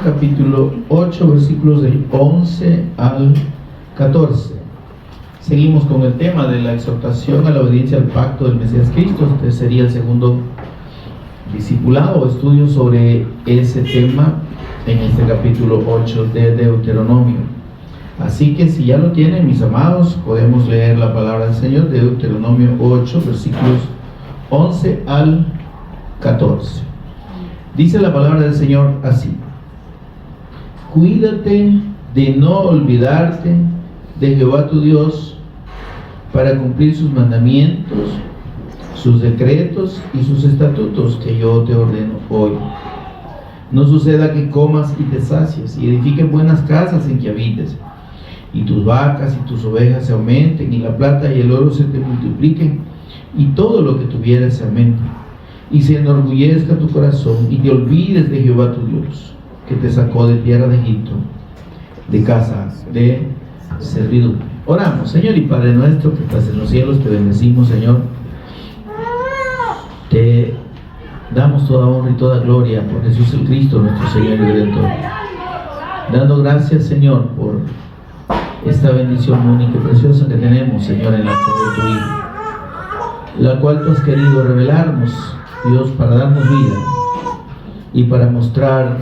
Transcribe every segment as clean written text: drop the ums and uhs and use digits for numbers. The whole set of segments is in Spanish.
Capítulo 8, versículos del 11 al 14. Seguimos con el tema de la exhortación a la obediencia al pacto del Mesías Cristo. Este sería el segundo discipulado o estudio sobre ese tema en este capítulo 8 de Deuteronomio. Así que si ya lo tienen, mis amados, podemos leer la palabra del Señor de Deuteronomio 8, versículos 11 al 14. Dice la palabra del Señor así: cuídate de no olvidarte de Jehová tu Dios para cumplir sus mandamientos, sus decretos y sus estatutos que yo te ordeno hoy. No suceda que comas y te sacies y edifiques buenas casas en que habites, y tus vacas y tus ovejas se aumenten, y la plata y el oro se te multipliquen, y todo lo que tuvieras se aumente, y se enorgullezca tu corazón, y te olvides de Jehová tu Dios, que te sacó de tierra de Egipto, de casa de servidumbre. Oramos. Señor y Padre nuestro que estás en los cielos, te bendecimos, Señor. Te damos toda honra y toda gloria por Jesús el Cristo, nuestro Señor y Redentor. Dando gracias, Señor, por esta bendición única y preciosa que tenemos, Señor, en la fe de tu Hijo, la cual tú has querido revelarnos, Dios, para darnos vida y para mostrar,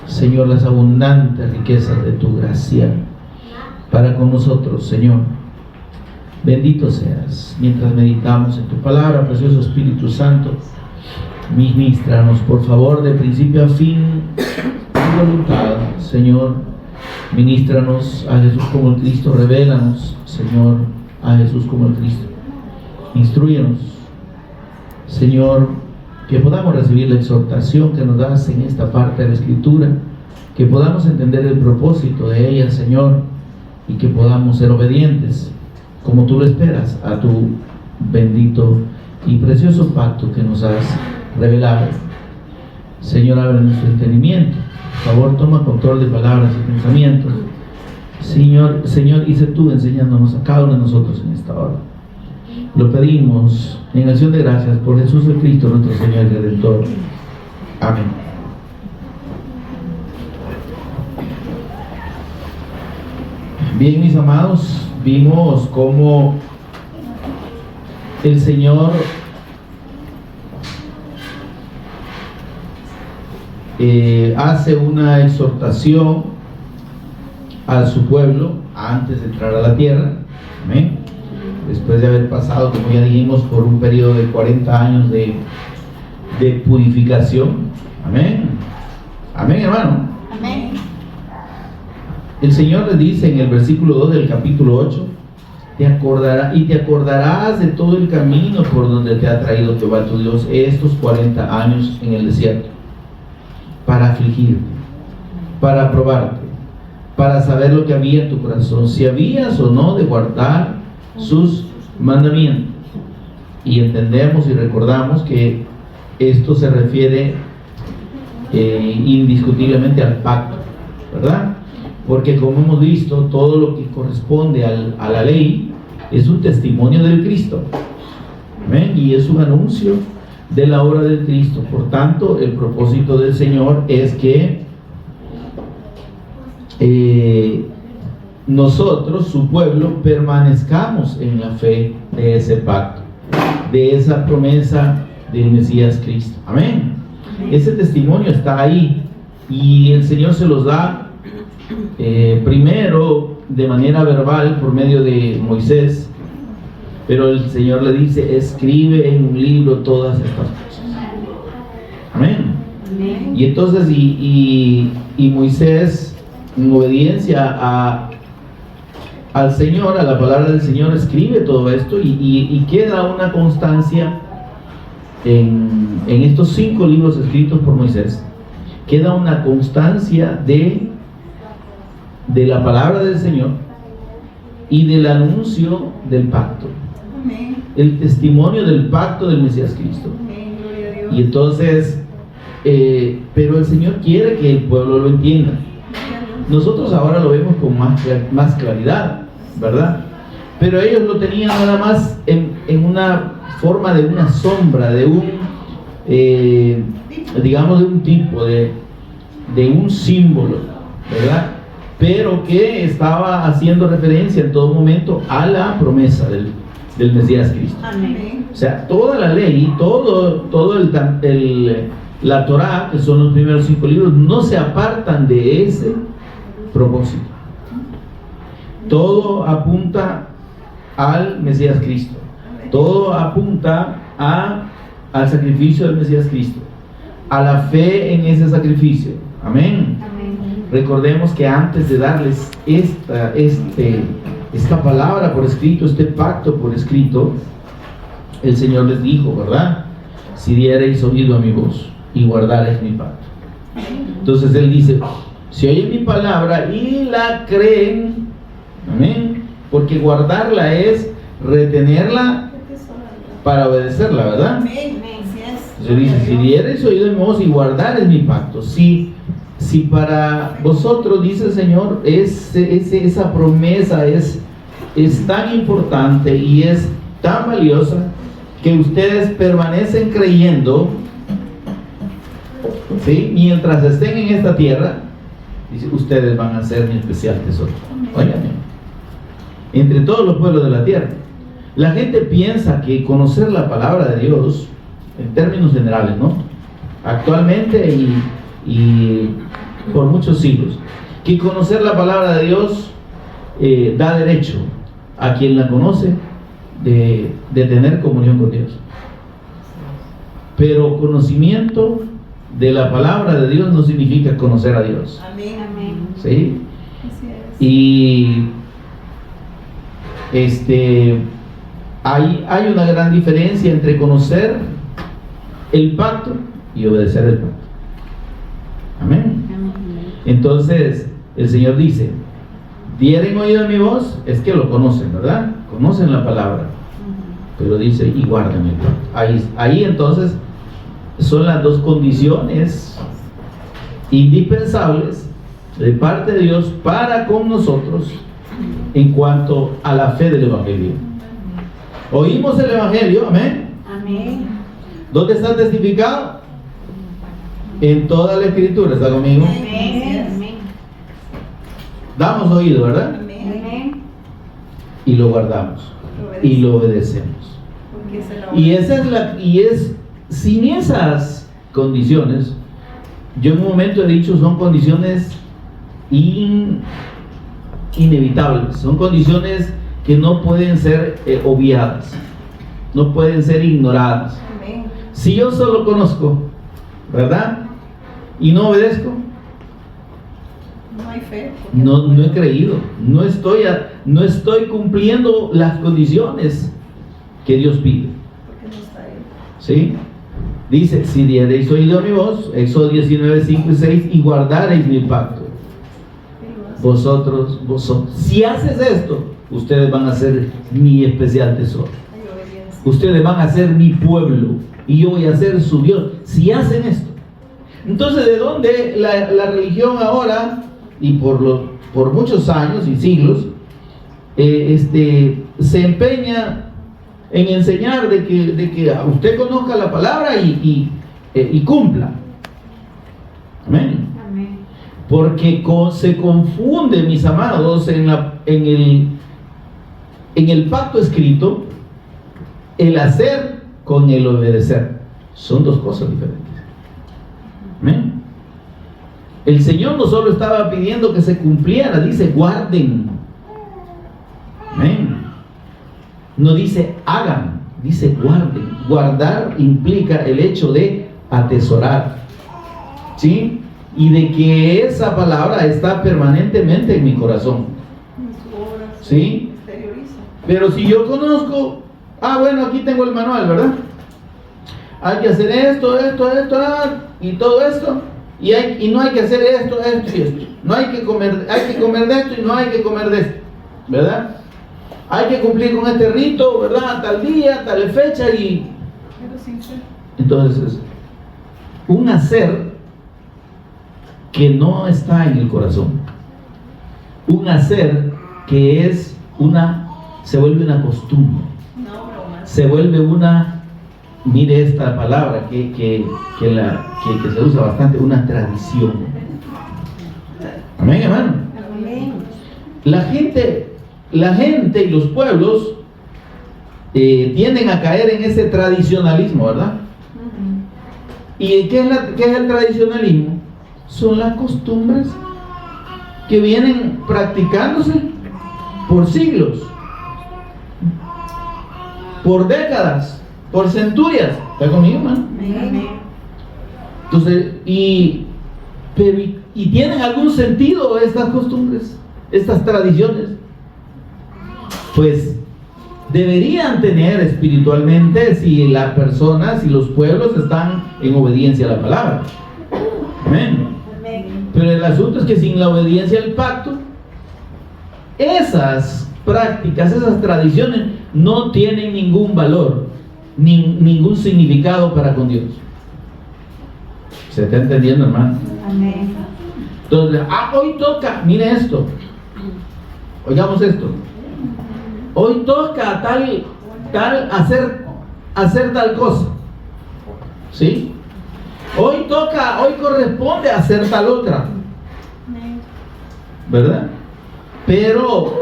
Señor, las abundantes riquezas de tu gracia para con nosotros, Señor. Bendito seas. Mientras meditamos en tu palabra, precioso Espíritu Santo, ministranos, por favor, de principio a fin, tu voluntad, Señor. Ministranos a Jesús como el Cristo. Revélanos, Señor, a Jesús como el Cristo. Instrúyenos, Señor, que podamos recibir la exhortación que nos das en esta parte de la Escritura, que podamos entender el propósito de ella, Señor, y que podamos ser obedientes, como tú lo esperas, a tu bendito y precioso pacto que nos has revelado. Señor, abre nuestro entendimiento. Por favor, toma control de palabras y pensamientos. Señor, y sé tú enseñándonos a cada uno de nosotros en esta hora. Lo pedimos en acción de gracias por Jesús el Cristo, nuestro Señor y Redentor. Amén. Bien, mis amados, vimos cómo el Señor hace una exhortación a su pueblo antes de entrar a la tierra. Amén. Después de haber pasado, como ya dijimos, por un periodo de 40 años de purificación. Amén. Amén, hermano. Amén. El Señor le dice en el versículo 2 del capítulo 8: te acordarás de todo el camino por donde te ha traído Jehová tu Dios estos 40 años en el desierto, para afligirte, para probarte, para saber lo que había en tu corazón, si habías o no de guardar sus mandamientos. Y entendemos y recordamos que esto se refiere indiscutiblemente al pacto, ¿verdad? Porque como hemos visto, todo lo que corresponde a la ley es un testimonio del Cristo. ¿Amén? Y es un anuncio de la obra del Cristo. Por tanto, el propósito del Señor es que nosotros, su pueblo, permanezcamos en la fe de ese pacto, de esa promesa del Mesías Cristo. Amén. Ese testimonio está ahí y el Señor se los da primero de manera verbal por medio de Moisés, pero el Señor le dice: escribe en un libro todas estas cosas. Amén. Amén. Y entonces y Moisés, en obediencia al Señor, a la palabra del Señor, escribe todo esto y queda una constancia en estos 5 libros escritos por Moisés. Queda una constancia de la palabra del Señor y del anuncio del pacto. Amén. El testimonio del pacto del Mesías Cristo. Amén. Gloria a Dios. Y entonces, pero el Señor quiere que el pueblo lo entienda. Nosotros ahora lo vemos con más claridad, ¿verdad? Pero ellos lo tenían nada más en una forma de una sombra, de un, digamos, de un tipo, de de un símbolo, ¿verdad? Pero que estaba haciendo referencia en todo momento a la promesa del Mesías Cristo. Amén. O sea, toda la ley, la Torá, que son los primeros 5 libros, no se apartan de ese propósito. Todo apunta al Mesías Cristo. Todo apunta al sacrificio del Mesías Cristo, a la fe en ese sacrificio. Amén. Amén. Recordemos que antes de darles esta palabra por escrito, este pacto por escrito, el Señor les dijo, ¿verdad? Si diereis oído a mi voz y guardareis mi pacto. Entonces Él dice, si oyen mi palabra y la creen, amén, porque guardarla es retenerla para obedecerla, ¿verdad? Amén. Entonces dice, si diereis oído a mi voz y guardareis mi pacto. Si para vosotros, dice el Señor, esa promesa es tan importante y es tan valiosa, que ustedes permanecen creyendo, ¿sí? Mientras estén en esta tierra, dice, ustedes van a ser mi especial tesoro. Óigame, entre todos los pueblos de la tierra. La gente piensa que conocer la palabra de Dios, en términos generales, ¿no? Actualmente y por muchos siglos, que conocer la palabra de Dios da derecho a quien la conoce de tener comunión con Dios. Pero conocimiento de la palabra de Dios no significa conocer a Dios. Amén, amén. ¿Sí? Así es. Y hay una gran diferencia entre conocer el pacto y obedecer el pacto. Amén. Entonces el Señor dice, dieren oído a mi voz, es que lo conocen, ¿verdad? Conocen la palabra, pero dice, y guarden el pacto. Ahí entonces son las dos condiciones indispensables de parte de Dios para con nosotros en cuanto a la fe del Evangelio. Oímos el Evangelio, amén. Amén. ¿Dónde está testificado? En toda la Escritura, ¿está conmigo? Amén. Amén. Damos oído, ¿verdad? Amén. Y lo guardamos y lo obedecemos. Y sin esas condiciones, yo en un momento he dicho, son condiciones inevitables, son condiciones que no pueden ser obviadas, no pueden ser ignoradas. Amén. Si yo solo conozco, ¿verdad? Y no obedezco, No hay fe. no he creído, no estoy cumpliendo las condiciones que Dios pide. Porque no está ahí. ¿Sí? Dice, si diereis oído a mi voz, Éxodo 19, 5 y 6, y guardareis mi pacto, vosotros, si haces esto, ustedes van a ser mi especial tesoro. Ustedes van a ser mi pueblo y yo voy a ser su Dios. Si hacen esto. Entonces, ¿de dónde la religión ahora, y por muchos años y siglos, se empeña en enseñar de que usted conozca la palabra y cumpla? Amén. Amén. Porque se confunde, mis amados, en el pacto escrito, el hacer con el obedecer. Son dos cosas diferentes. Amén. El Señor no solo estaba pidiendo que se cumpliera, dice guarden. Amén. No dice hagan, dice guarden. Guardar implica el hecho de atesorar, ¿sí? Y de que esa palabra está permanentemente en mi corazón, ¿sí? Pero si yo conozco, bueno, aquí tengo el manual, ¿verdad? Hay que hacer esto, y todo esto, y no hay que hacer esto y esto. No hay que comer de esto y no hay que comer de esto, ¿verdad? Hay que cumplir con este rito, ¿verdad? Tal día, tal fecha y... Entonces, un hacer que no está en el corazón. Un hacer que se vuelve una costumbre. Se vuelve mire esta palabra que se usa bastante, una tradición. Amén, hermano. Amén. La gente y los pueblos tienden a caer en ese tradicionalismo, ¿verdad? ¿Y qué es el tradicionalismo? Son las costumbres que vienen practicándose por siglos, por décadas, por centurias. ¿Está conmigo, hermano? Amén. Entonces, ¿y tienen algún sentido estas costumbres, estas tradiciones? Pues deberían tener espiritualmente si las personas y los pueblos están en obediencia a la palabra. Amén. Amén. Pero el asunto es que sin la obediencia al pacto, esas prácticas, esas tradiciones no tienen ningún valor, ningún significado para con Dios. ¿Se está entendiendo, hermano? Amén. Entonces, hoy toca, mire esto, oigamos esto. Hoy toca hacer tal cosa, ¿sí? Hoy corresponde hacer tal otra, ¿verdad? Pero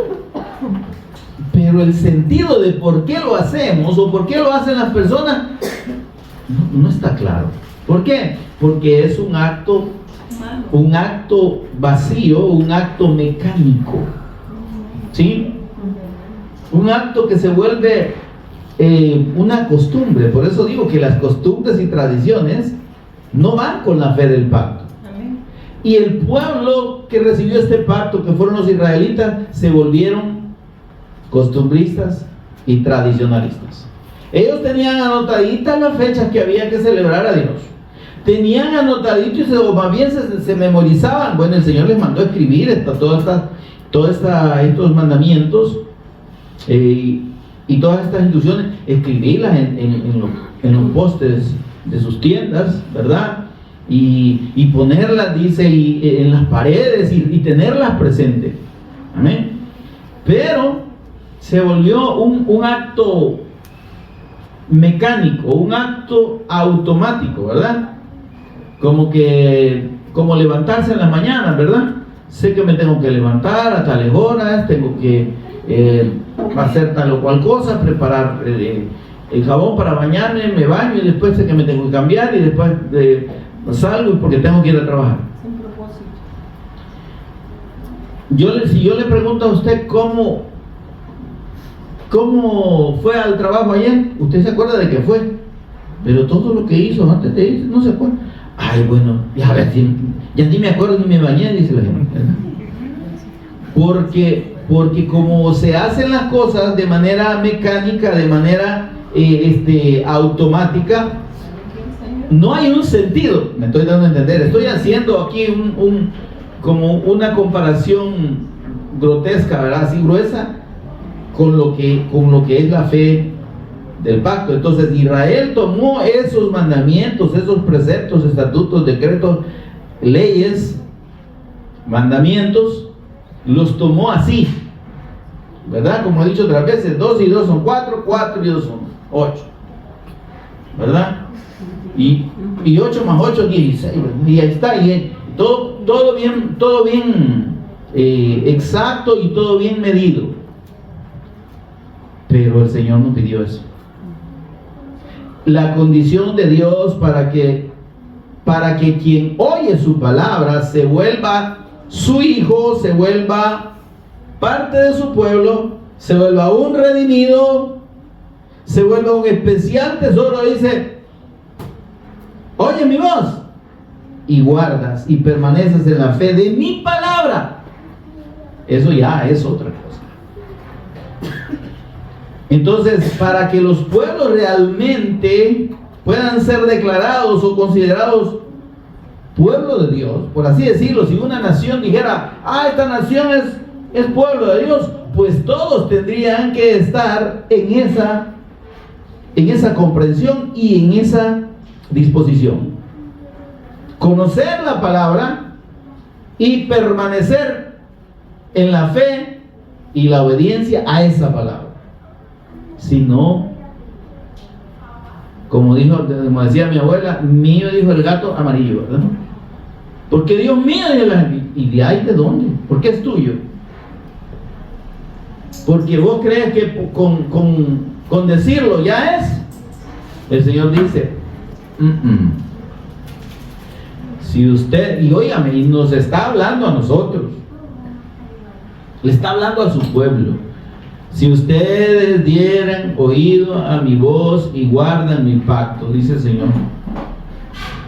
el sentido de por qué lo hacemos o por qué lo hacen las personas no está claro. ¿Por qué? Porque es un acto vacío, un acto mecánico, ¿sí? Un acto que se vuelve una costumbre. Por eso digo que las costumbres y tradiciones no van con la fe del pacto. Amén. Y el pueblo que recibió este pacto, que fueron los israelitas, se volvieron costumbristas y tradicionalistas. Ellos tenían anotaditas las fechas que había que celebrar a Dios. Tenían anotaditos o más bien se memorizaban. Bueno, el Señor les mandó a escribir estos mandamientos y todas estas instrucciones, escribirlas en los postes de sus tiendas, ¿verdad? Y ponerlas, dice, en las paredes y tenerlas presentes. Amén. Pero se volvió un acto mecánico, un acto automático, ¿verdad? Como levantarse en las mañanas, ¿verdad? Sé que me tengo que levantar a tales horas, tengo que hacer tal o cual cosa, preparar el jabón para bañarme, me baño y después sé que me tengo que cambiar y después salgo porque tengo que ir a trabajar. Sin propósito. Si yo le pregunto a usted cómo fue al trabajo ayer, usted se acuerda de que fue, pero todo lo que hizo antes de irse no se acuerda. Ay, bueno, ya ni me acuerdo ni me bañé, dice la gente. Porque como se hacen las cosas de manera mecánica, de manera automática, no hay un sentido. Me estoy dando a entender. Estoy haciendo aquí como una comparación grotesca, ¿verdad? Así gruesa, con lo que es la fe del pacto. Entonces Israel tomó esos mandamientos, esos preceptos, estatutos, decretos, leyes, mandamientos, los tomó así, ¿verdad? Como he dicho otras veces, 2 y 2 son 4, 4 y 2 son 8, ¿verdad? Y 8 más 8 16, ¿verdad? Y ahí está, y todo bien exacto y todo bien medido. Pero el Señor no pidió eso. La condición de Dios para que quien oye su palabra se vuelva su hijo, se vuelva parte de su pueblo, se vuelva un redimido, se vuelva un especial tesoro, dice: oye mi voz y guardas y permaneces en la fe de mi palabra. Eso ya es otra cosa. Entonces, para que los pueblos realmente puedan ser declarados o considerados pueblo de Dios, por así decirlo, si una nación dijera: esta nación es pueblo de Dios, pues todos tendrían que estar en esa comprensión y en esa disposición. Conocer la palabra y permanecer en la fe y la obediencia a esa palabra. Si no, como decía mi abuela, mío dijo el gato amarillo, ¿verdad? Porque Dios mío, dijo la gente, ¿y de ahí de dónde? ¿Por qué es tuyo? Porque vos crees que con decirlo ya es. El Señor dice, si usted, y óigame, y nos está hablando a nosotros, le está hablando a su pueblo. Si ustedes dieran oído a mi voz y guardan mi pacto, dice el Señor,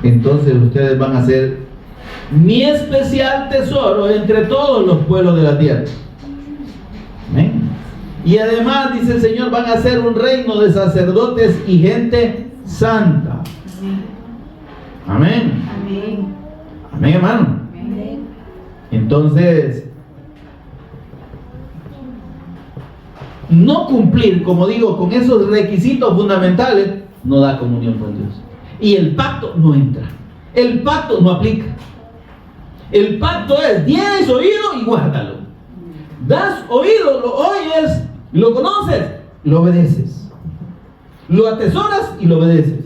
entonces ustedes van a ser mi especial tesoro entre todos los pueblos de la tierra. Amén. Y además, dice el Señor, van a ser un reino de sacerdotes y gente santa. Amén. Amén. Amén, hermano. Amén. Entonces, no cumplir, como digo, con esos requisitos fundamentales, no da comunión con Dios. Y el pacto no entra. El pacto no aplica. El pacto es, tienes oído y guárdalo. Das oído, lo oyes, lo conoces, lo obedeces. Lo atesoras y lo obedeces.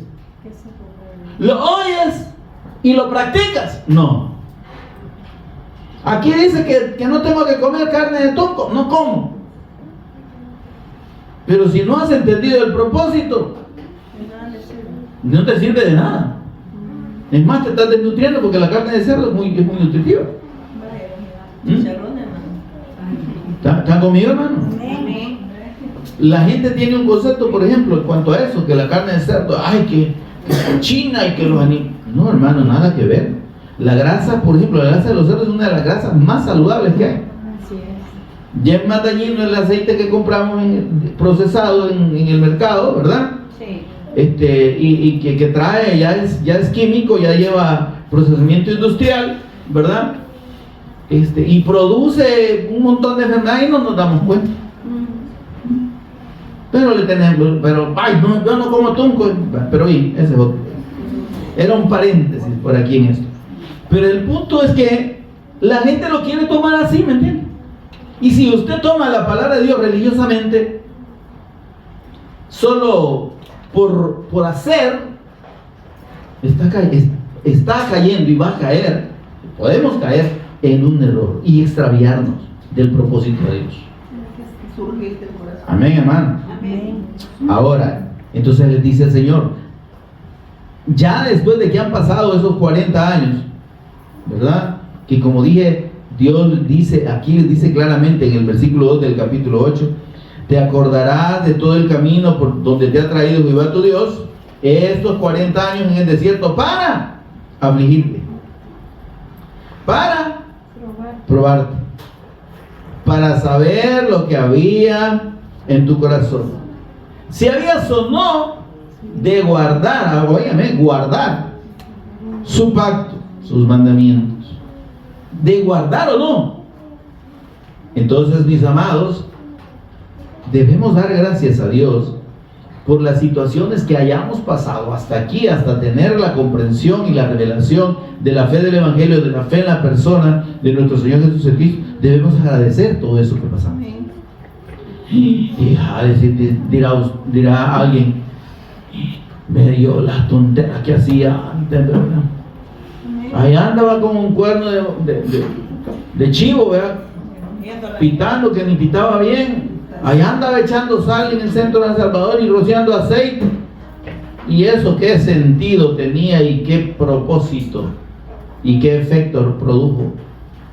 Lo oyes y lo practicas. No. Aquí dice que no tengo que comer carne de tonco. No como. Pero si no has entendido el propósito, no te sirve de nada. Es más, te estás desnutriendo porque la carne de cerdo es muy nutritiva. ¿Están conmigo, hermano? Amén. La gente tiene un concepto, por ejemplo, en cuanto a eso, que la carne de cerdo, ay, que cochina y que los animales. No, hermano, nada que ver. La grasa, por ejemplo, la grasa de los cerdos es una de las grasas más saludables que hay. Así es. Ya es más dañino el aceite que compramos procesado en el mercado, ¿verdad? Sí. Y que trae, ya es químico, ya lleva procesamiento industrial, ¿verdad? Y produce un montón de enfermedades y no nos damos cuenta. Pero ay, no, yo no como tunco, pero oye, ese es otro. Era un paréntesis por aquí en esto. Pero el punto es que la gente lo quiere tomar así, ¿me entiende? Y si usted toma la palabra de Dios religiosamente, solo por hacer, está cayendo y va a caer, podemos caer en un error y extraviarnos del propósito de Dios. Amén, hermano. Amén. Ahora, entonces les dice el Señor, ya después de que han pasado esos 40 años, ¿verdad? Que como dije, Dios dice, aquí les dice claramente en el versículo 2 del capítulo 8, te acordarás de todo el camino por donde te ha traído Jehová tu Dios estos 40 años en el desierto para afligirte, para probarte, para saber lo que había en tu corazón, si habías o no de guardar, óigame, guardar su pacto, sus mandamientos, de guardar o no. Entonces, mis amados, debemos dar gracias a Dios por las situaciones que hayamos pasado hasta aquí, hasta tener la comprensión y la revelación de la fe del Evangelio, de la fe en la persona de nuestro Señor Jesucristo. Debemos agradecer todo eso que pasamos. Y dirá alguien, me dio las tonteras que hacía antes, ¿verdad? Allá andaba con un cuerno de chivo, ¿verdad? Pitando que ni pitaba bien. Allá andaba echando sal en el centro de El Salvador y rociando aceite. ¿Y eso qué sentido tenía y qué propósito y qué efecto produjo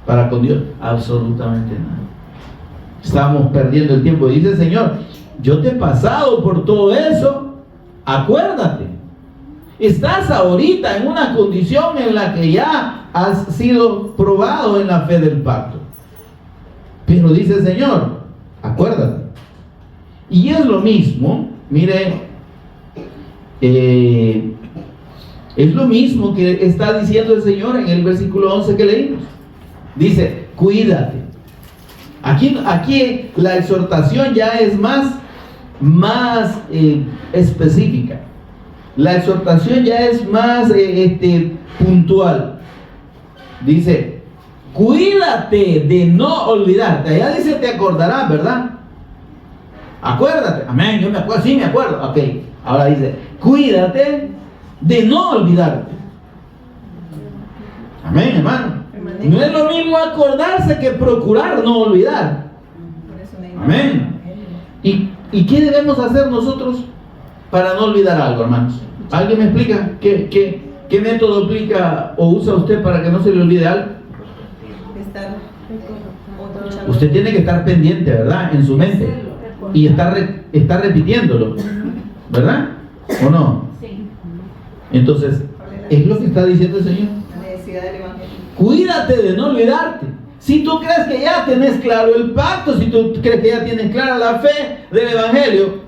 para con Dios? Absolutamente nada. Estamos perdiendo el tiempo. Dice el Señor, yo te he pasado por todo eso, acuérdate. Estás ahorita en una condición en la que ya has sido probado en la fe del pacto. Pero dice el Señor, acuérdate. Y es lo mismo, mire, es lo mismo que está diciendo el Señor en el versículo 11 que leímos. Dice, cuídate. Aquí la exhortación ya es más específica. La exhortación ya es más puntual. Dice, cuídate de no olvidarte. Allá dice, te acordarás, ¿verdad? Acuérdate. Amén, yo me acuerdo, sí me acuerdo. Ok, ahora dice, cuídate de no olvidarte. Amén, hermano. No es lo mismo acordarse que procurar no olvidar. Amén. ¿Y qué debemos hacer nosotros para no olvidar algo, hermanos? ¿Alguien me explica qué método aplica o usa usted para que no se le olvide algo? Usted tiene que estar pendiente, ¿verdad? En su mente. Y estar repitiéndolo, ¿verdad? ¿O no? Sí. Entonces, es lo que está diciendo el Señor. La necesidad del Evangelio. Cuídate de no olvidarte. Si tú crees que ya tenés claro el pacto, si tú crees que ya tienes clara la fe del Evangelio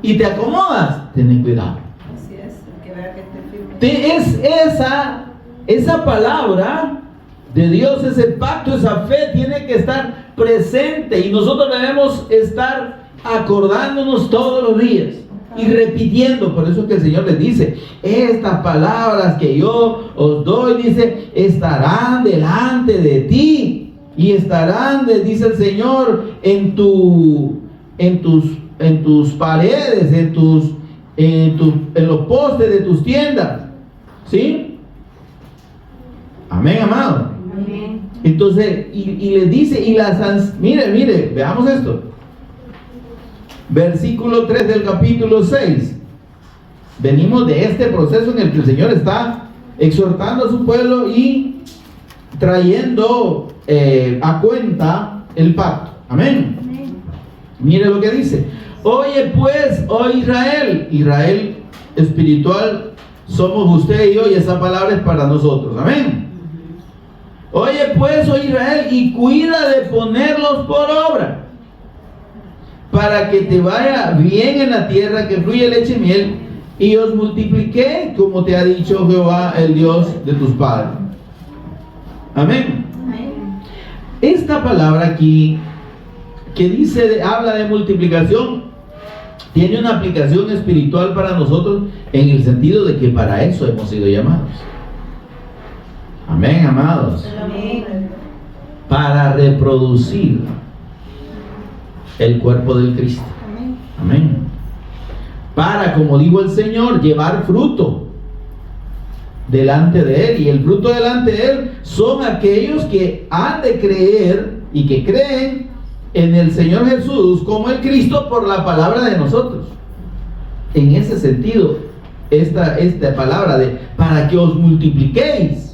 y te acomodas, ten cuidado. Así es, que vea que esté firme. Es esa palabra de Dios, ese pacto, esa fe tiene que estar presente y nosotros debemos estar acordándonos todos los días y repitiendo. Por eso es que el Señor les dice: estas palabras que yo os doy, dice, estarán delante de ti y estarán, dice el Señor, en tus paredes, en los postes de tus tiendas. ¿Sí? Amén, amado. Amén. Entonces, y les dice, mire, veamos esto. Versículo 3 del capítulo 6. Venimos de este proceso en el que el Señor está exhortando a su pueblo y trayendo a cuenta el pacto. Amén. Amén. Mire lo que dice: oye pues, oh Israel espiritual somos usted y yo, y esa palabra es para nosotros. Amén. Oye pues, oh Israel, y cuida de ponerlos por obra, para que te vaya bien en la tierra que fluye leche y miel, y os multipliqué como te ha dicho Jehová, el Dios de tus padres. Amén. Amén. Esta palabra aquí que dice, habla de multiplicación, tiene una aplicación espiritual para nosotros, en el sentido de que para eso hemos sido llamados. Amén, amados. Amén. Para reproducir el cuerpo del Cristo. Amén. Amén. Para, como dijo el Señor, llevar fruto delante de Él. Y el fruto delante de Él son aquellos que han de creer y que creen en el Señor Jesús como el Cristo por la palabra de nosotros. En ese sentido, esta palabra de para que os multipliquéis.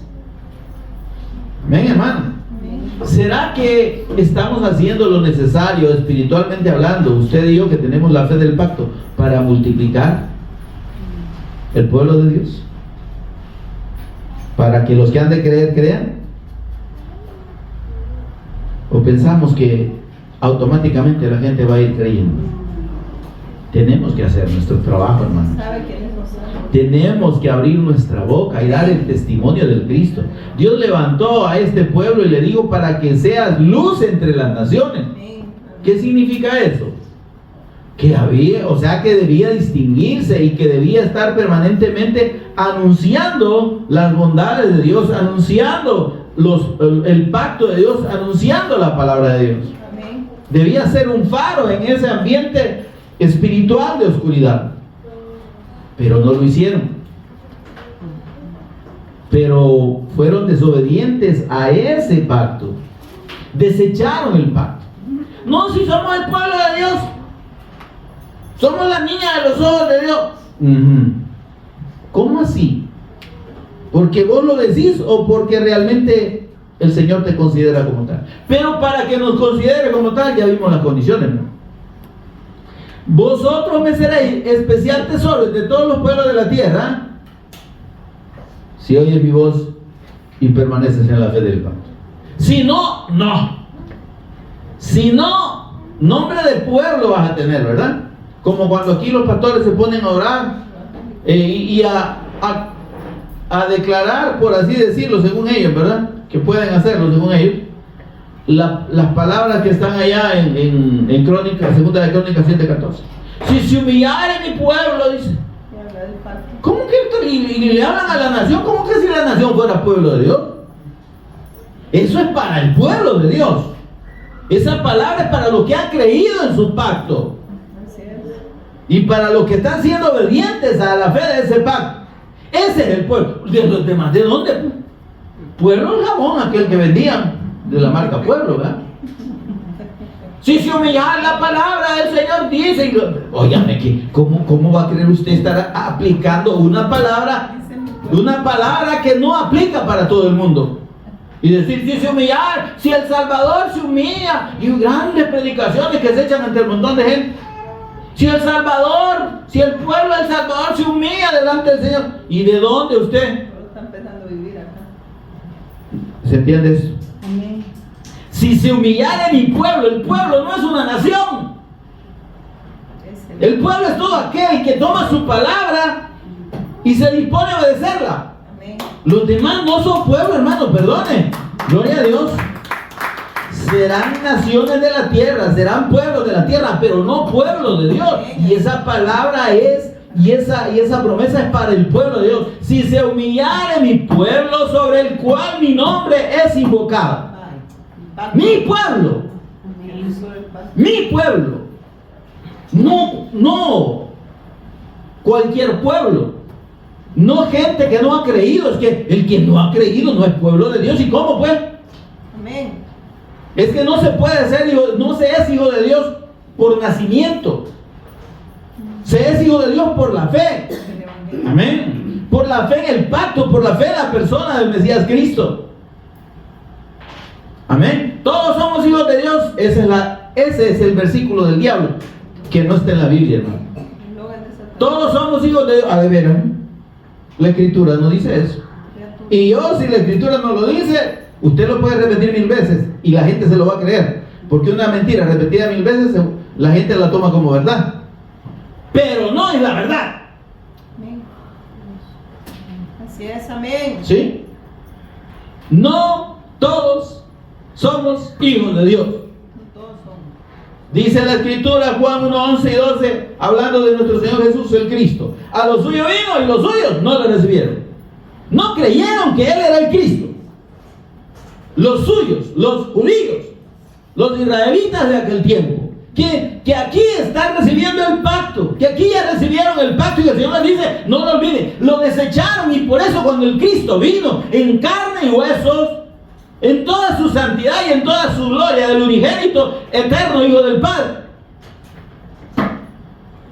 Amén, hermano. Amén. ¿Será que estamos haciendo lo necesario espiritualmente hablando, usted y yo, que tenemos la fe del pacto, para multiplicar el pueblo de Dios? ¿Para que los que han de creer crean? ¿O pensamos que automáticamente la gente va a ir creyendo? Tenemos que hacer nuestro trabajo, hermano. ¿Sabe quiénes no son? Tenemos que abrir nuestra boca y dar el testimonio del Cristo. Dios levantó a este pueblo y le dijo: para que seas luz entre las naciones. Amén. ¿Qué significa eso? Que que debía distinguirse y que debía estar permanentemente anunciando las bondades de Dios, anunciando el pacto de Dios, anunciando la palabra de Dios. Amén. Debía ser un faro en ese ambiente espiritual de oscuridad. Pero no lo hicieron. Pero fueron desobedientes a ese pacto. Desecharon el pacto. No, si somos el pueblo de Dios, somos la niña de los ojos de Dios. ¿Cómo así? ¿Porque vos lo decís o porque realmente el Señor te considera como tal? Pero para que nos considere como tal, ya vimos las condiciones, ¿no? Vosotros me seréis especial tesoro de todos los pueblos de la tierra, si oyes mi voz y permaneces en la fe del pacto. Si no, no. Si no, nombre de pueblo vas a tener, ¿verdad? Como cuando aquí los pastores se ponen a orar y a declarar, por así decirlo, según ellos, ¿verdad? Que pueden hacerlo según ellos. Las palabras que están allá en Crónicas, segunda de Crónicas 7:14. Si se humillare mi pueblo, dice. Y habla del pacto. ¿Cómo que y le hablan a la nación? ¿Cómo que si la nación fuera pueblo de Dios? Eso es para el pueblo de Dios. Esa palabra es para los que han creído en su pacto Así es. y para los que están siendo obedientes a la fe de ese pacto. Ese es el pueblo. De los demás, ¿de dónde? Pueblo el jabón, aquel que vendían de la marca Pueblo, ¿verdad? Si se humillara la palabra del Señor, dice, óigame, ¿cómo va a creer usted estar aplicando una palabra que no aplica para todo el mundo? Y decir, si se humillar, si el Salvador se humilla, y grandes predicaciones que se echan ante el montón de gente. Si el pueblo del Salvador se humilla delante del Señor, ¿y de dónde usted? Está empezando a vivir acá. ¿Se entiende eso? Amén. Si se humillara mi pueblo, el pueblo no es una nación. El pueblo es todo aquel que toma su palabra y se dispone a obedecerla. Amén. Los demás no son pueblo, hermano, perdone. Gloria a Dios. Serán naciones de la tierra, serán pueblos de la tierra, pero no pueblos de Dios. Y esa palabra es, y esa promesa es para el pueblo de Dios. Si se humillare mi pueblo sobre el cual mi nombre es invocado. Mi pueblo. Mi pueblo. No cualquier pueblo. No gente que no ha creído. Es que el que no ha creído no es pueblo de Dios. ¿Y cómo pues? Amén. Es que no se puede ser hijo, no se es hijo de Dios por nacimiento. Se es hijo de Dios por la fe. Amén. Por la fe en el pacto, por la fe en la persona del Mesías Cristo. Amén. Todos somos hijos de Dios. Ese es el versículo del diablo que no está en la Biblia, hermano. Todos somos hijos de Dios. A ver, la Escritura no dice eso. Y yo, si la Escritura no lo dice, usted lo puede repetir 1000 veces y la gente se lo va a creer. Porque una mentira repetida 1000 veces, la gente la toma como verdad. Pero no es la verdad. Amén. Así es, amén. ¿Sí? No todos somos hijos de Dios. No todos somos. Dice la Escritura, Juan 1, 11 y 12, hablando de nuestro Señor Jesús el Cristo. A los suyos vino y los suyos no le recibieron. No creyeron que Él era el Cristo. Los suyos, los judíos, los israelitas de aquel tiempo, que aquí están recibiendo el pacto, que aquí ya recibieron el pacto, y el Señor les dice, no lo olviden, lo desecharon. Y por eso cuando el Cristo vino en carne y huesos, en toda su santidad y en toda su gloria, del unigénito eterno Hijo del Padre,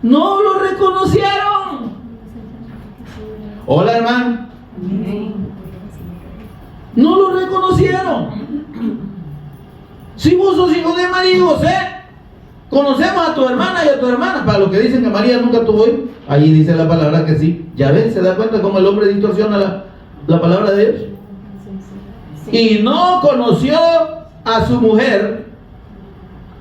no lo reconocieron. Hola, hermano. No lo reconocieron. Si vos sos hijo de María y José, conocemos a tu hermana y a tu hermana. Para los que dicen que María nunca tuvo hijos, ahí dice la palabra que sí. Ya ven, se da cuenta cómo el hombre distorsiona la palabra de Dios. Y no conoció a su mujer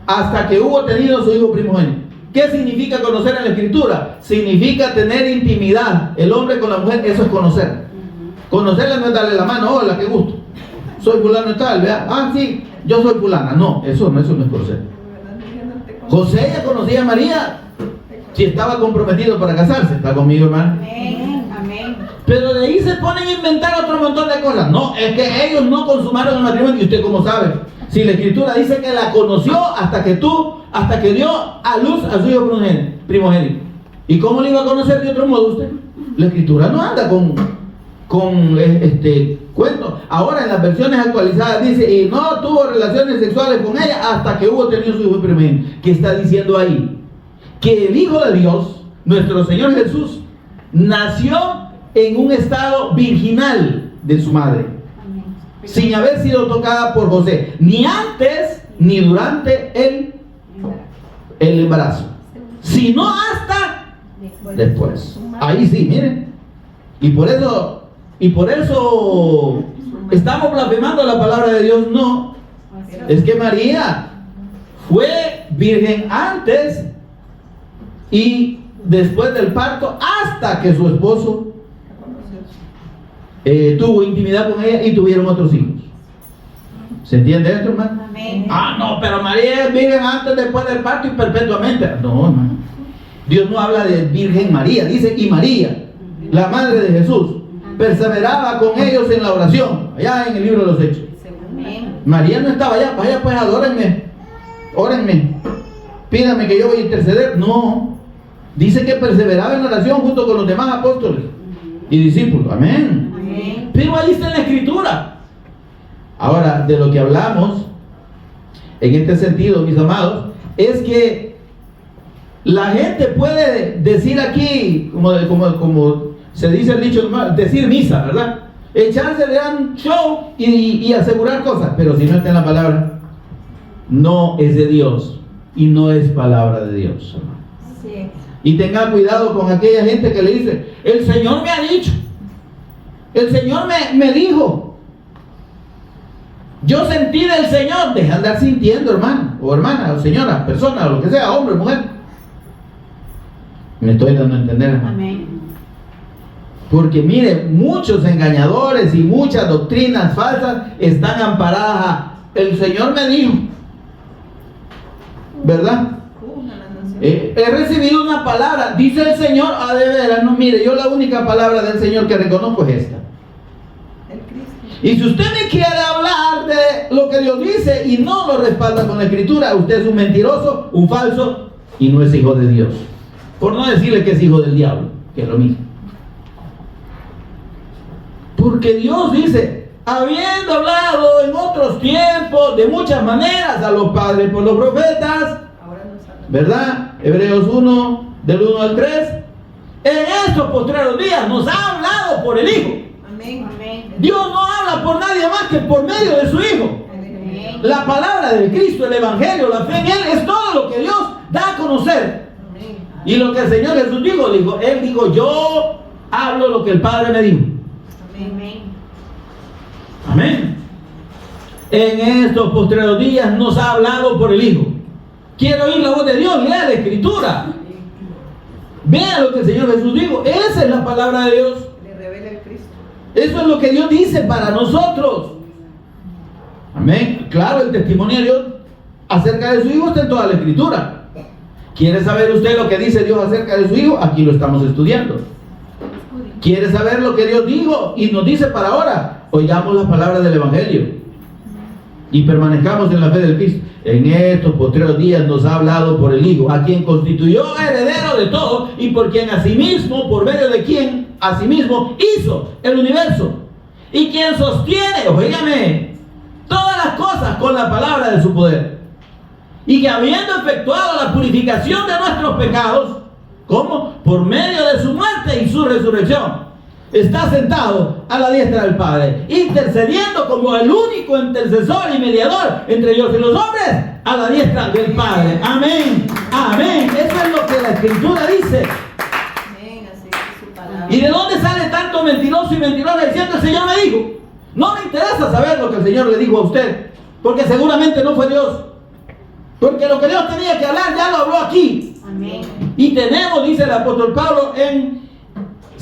hasta que hubo tenido su hijo primogénito. ¿Qué significa conocer en la Escritura? Significa tener intimidad. El hombre con la mujer, eso es conocer. Conocerla no es darle la mano, hola, qué gusto. Soy fulano y tal, ¿verdad? Ah, sí, yo soy fulana. No, eso no es conocer. José ya conocía a María si estaba comprometido para casarse. ¿Está conmigo, hermano? Amén. Amén. Pero de ahí se ponen a inventar otro montón de cosas. No, es que ellos no consumaron el matrimonio. ¿Y usted cómo sabe? Si la Escritura dice que la conoció hasta que dio a luz a su hijo primogénito. ¿Y cómo le iba a conocer de otro modo usted? La Escritura no anda con cuento. Ahora en las versiones actualizadas dice, y no tuvo relaciones sexuales con ella hasta que hubo tenido su hijo primogénito. ¿Qué está diciendo ahí? Que el Hijo de Dios, nuestro Señor Jesús, nació en un estado virginal de su madre, sin haber sido tocada por José, ni antes ni durante el embarazo, sino hasta después. Ahí sí, miren. Y por eso estamos blasfemando la palabra de Dios. No, es que María fue virgen antes y después del parto, hasta que su esposo tuvo intimidad con ella y tuvieron otros hijos. ¿Se entiende esto, hermano? Amén. Ah, no, pero María es virgen antes, después del parto y perpetuamente. No, hermano. Dios no habla de Virgen María, dice y María, la madre de Jesús, perseveraba con ellos en la oración, allá en el libro de los Hechos. Amén. María no estaba allá, vaya pues adórenme, órenme, pídame que yo voy a interceder. No, dice que perseveraba en la oración junto con los demás apóstoles y discípulos. Amén. Amén. Pero ahí está en la Escritura. Ahora, de lo que hablamos en este sentido, mis amados, es que la gente puede decir aquí, como se dice el dicho, decir misa, ¿verdad? Echarse de gran show y asegurar cosas, pero si no está en la palabra, no es de Dios y no es palabra de Dios. Sí. Y tenga cuidado con aquella gente que le dice, el Señor me ha dicho, el Señor me dijo, yo sentí del Señor. Deja de andar sintiendo, hermano, o hermana, o señora, persona, o lo que sea, hombre, mujer. Me estoy dando a entender, hermano. Amén. Porque mire, muchos engañadores y muchas doctrinas falsas están amparadas a, el Señor me dijo, ¿verdad? He recibido una palabra, dice el Señor, de veras, no, mire, yo la única palabra del Señor que reconozco es esta. El Cristo. Y si usted me quiere hablar de lo que Dios dice y no lo respalda con la Escritura, usted es un mentiroso, un falso y no es hijo de Dios. Por no decirle que es hijo del diablo, que es lo mismo. Porque Dios dice, habiendo hablado en otros tiempos de muchas maneras a los padres por los profetas, ¿verdad? Hebreos 1, del 1 al 3. En estos postreros días nos ha hablado por el Hijo. Amén. Amén. Dios no habla por nadie más que por medio de su Hijo. Amén. La palabra del Cristo, el Evangelio, la fe en Él, es todo lo que Dios da a conocer. Amén. Y lo que el Señor Jesús dijo, Él dijo, yo hablo lo que el Padre me dijo. Amén. Amén. En estos postreros días nos ha hablado por el Hijo. Quiero oír la voz de Dios, lea la Escritura. Vea lo que el Señor Jesús dijo. Esa es la palabra de Dios. Le revela el Cristo. Eso es lo que Dios dice para nosotros. Amén. Claro, el testimonio de Dios acerca de su Hijo está en toda la Escritura. ¿Quiere saber usted lo que dice Dios acerca de su Hijo? Aquí lo estamos estudiando. ¿Quiere saber lo que Dios dijo y nos dice para ahora? Oigamos las palabras del Evangelio y permanezcamos en la fe del Cristo. En estos postreros días nos ha hablado por el Hijo, a quien constituyó heredero de todo y por quien asimismo, por medio de quien asimismo hizo el universo, y quien sostiene, oígame, todas las cosas con la palabra de su poder, y que habiendo efectuado la purificación de nuestros pecados, ¿cómo? Por medio de su muerte y su resurrección, está sentado a la diestra del Padre, intercediendo como el único intercesor y mediador entre Dios y los hombres, a la diestra del Padre. Amén. Amén. Eso es lo que la Escritura dice. Amén. Así es su palabra. ¿Y de dónde sale tanto mentiroso y mentirosa diciendo el Señor me dijo? No me interesa saber lo que el Señor le dijo a usted, porque seguramente no fue Dios. Porque lo que Dios tenía que hablar ya lo habló aquí. Amén. Y tenemos, dice el apóstol Pablo en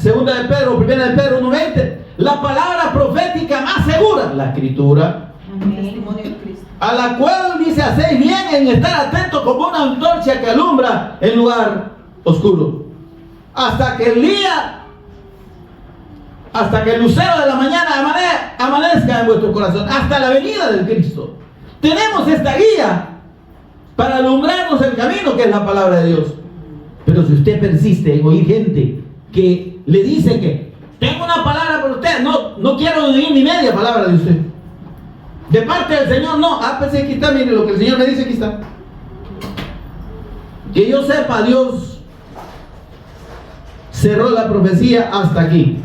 2 de Pedro, 1 de Pedro 1:20, la palabra profética más segura, la Escritura, Amén. Testimonio de Cristo. a la cual dice, hacéis bien en estar atento como una antorcha que alumbra en lugar oscuro, hasta que el día, hasta que el lucero de la mañana amanezca en vuestro corazón, hasta la venida del Cristo. Tenemos esta guía para alumbrarnos el camino, que es la palabra de Dios. Pero si usted persiste en oír gente que le dice que tengo una palabra para usted, no quiero oír ni media palabra de usted, de parte del Señor, no. Pues aquí está, mire lo que el Señor me dice, aquí está. Que yo sepa, Dios cerró la profecía hasta aquí.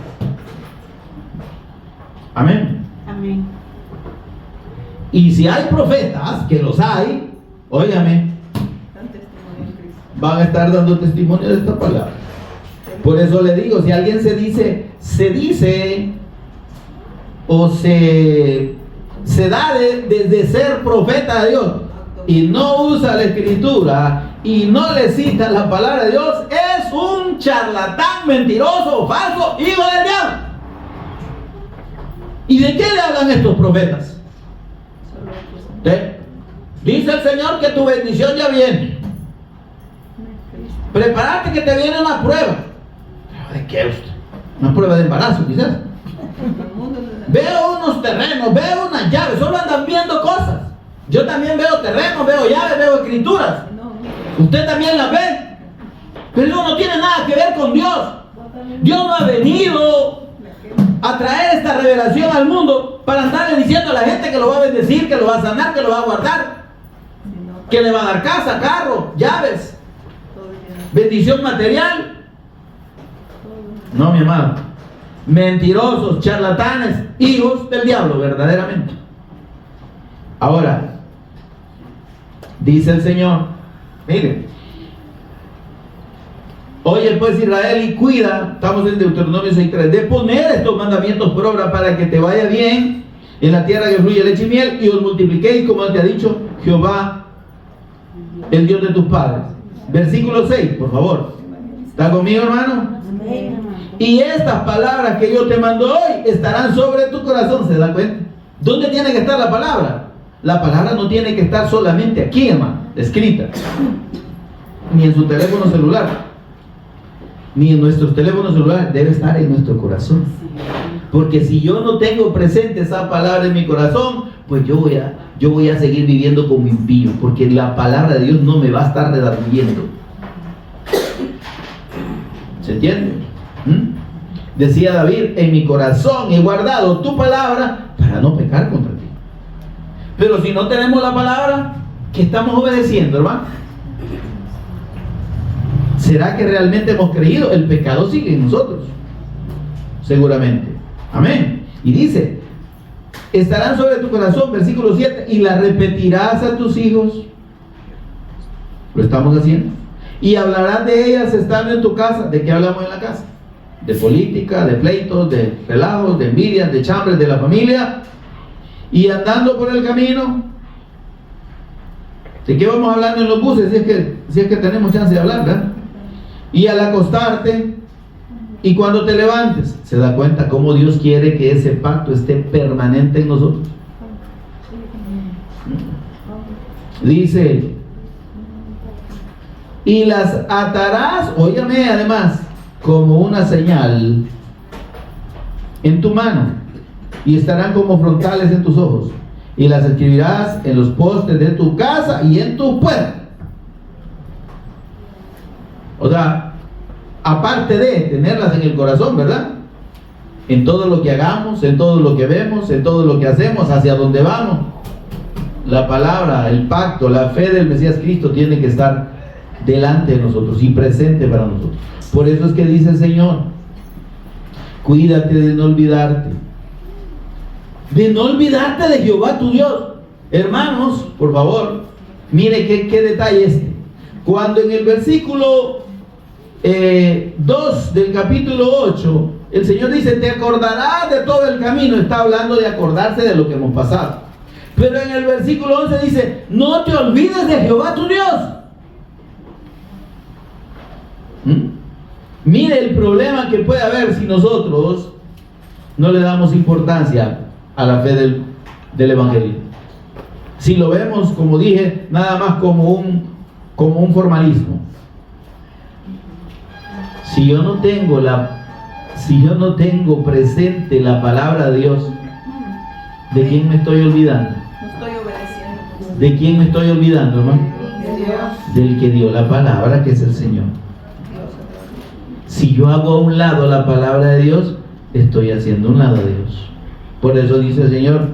Amén. Amén. Y si hay profetas, que los hay, óigame, Dan testimonio de Cristo. van a estar dando testimonio de esta palabra. Por eso le digo, si alguien se dice o se da de ser profeta de Dios y no usa la Escritura y no le cita la palabra de Dios, es un charlatán, mentiroso, falso, hijo del diablo. ¿Y de qué le hablan estos profetas? Dice el Señor que tu bendición ya viene. Prepárate que te viene una prueba. ¿De qué usted? Una prueba de embarazo, quizás. Veo unos terrenos, veo unas llaves, solo andan viendo cosas. Yo también veo terrenos, veo llaves, veo escrituras. Usted también las ve. Pero eso no tiene nada que ver con Dios. Dios no ha venido a traer esta revelación al mundo para andarle diciendo a la gente que lo va a bendecir, que lo va a sanar, que lo va a guardar, que le va a dar casa, carro, llaves, bendición material. No, mi amado. Mentirosos, charlatanes, hijos del diablo, verdaderamente. Ahora, dice el Señor, miren, oye pues Israel y cuida, estamos en Deuteronomio 6:3, de poner estos mandamientos por obra para que te vaya bien en la tierra que fluye leche y miel y os multipliquéis como te ha dicho Jehová, el Dios de tus padres. Versículo 6, por favor. ¿Está conmigo, hermano? Y estas palabras que yo te mando hoy estarán sobre tu corazón. ¿Se da cuenta? ¿Dónde tiene que estar la palabra? La palabra no tiene que estar solamente aquí, hermano, escrita, ni en su teléfono celular, ni en nuestros teléfonos celulares. Debe estar en nuestro corazón. Porque si yo no tengo presente esa palabra en mi corazón, pues yo voy a seguir viviendo como impío, porque la palabra de Dios no me va a estar redarguyendo. ¿Se entiende? Decía David, en mi corazón he guardado tu palabra para no pecar contra ti. Pero si no tenemos la palabra, ¿qué estamos obedeciendo, hermano? ¿Será que realmente hemos creído? El pecado sigue en nosotros, seguramente. Amén. Y dice, estarán sobre tu corazón, versículo 7, y la repetirás a tus hijos. Lo estamos haciendo. Y hablarás de ellas estando en tu casa. ¿De qué hablamos en la casa? De política, de pleitos, de relajos, de envidias, de chambres de la familia. Y andando por el camino. ¿De qué vamos hablando en los buses? Si es que tenemos chance de hablar, ¿verdad? Y al acostarte y cuando te levantes. ¿Se da cuenta cómo Dios quiere que ese pacto esté permanente en nosotros? Dice, y las atarás, óigame además, como una señal en tu mano, y estarán como frontales en tus ojos, y las escribirás en los postes de tu casa y en tu puerta. O sea, aparte de tenerlas en el corazón, ¿verdad? En todo lo que hagamos, en todo lo que vemos, en todo lo que hacemos, hacia donde vamos, la palabra, el pacto, la fe del Mesías Cristo tiene que estar delante de nosotros y presente para nosotros. Por eso es que dice el Señor, cuídate de no olvidarte de Jehová tu Dios. Hermanos, por favor, mire qué detalle este. Cuando en el versículo 2 del capítulo 8, el Señor dice, te acordarás de todo el camino. Está hablando de acordarse de lo que hemos pasado. Pero en el versículo 11 dice, no te olvides de Jehová tu Dios. Mire el problema que puede haber si nosotros no le damos importancia a la fe del Evangelio. Si lo vemos, como dije, nada más como un formalismo. Si yo no tengo presente la palabra de Dios, ¿de quién me estoy olvidando? No estoy obedeciendo. ¿De quién me estoy olvidando, hermano? De Dios. Del que dio la palabra, que es el Señor. Si yo hago a un lado la palabra de Dios, estoy haciendo a un lado a Dios. Por eso dice el Señor,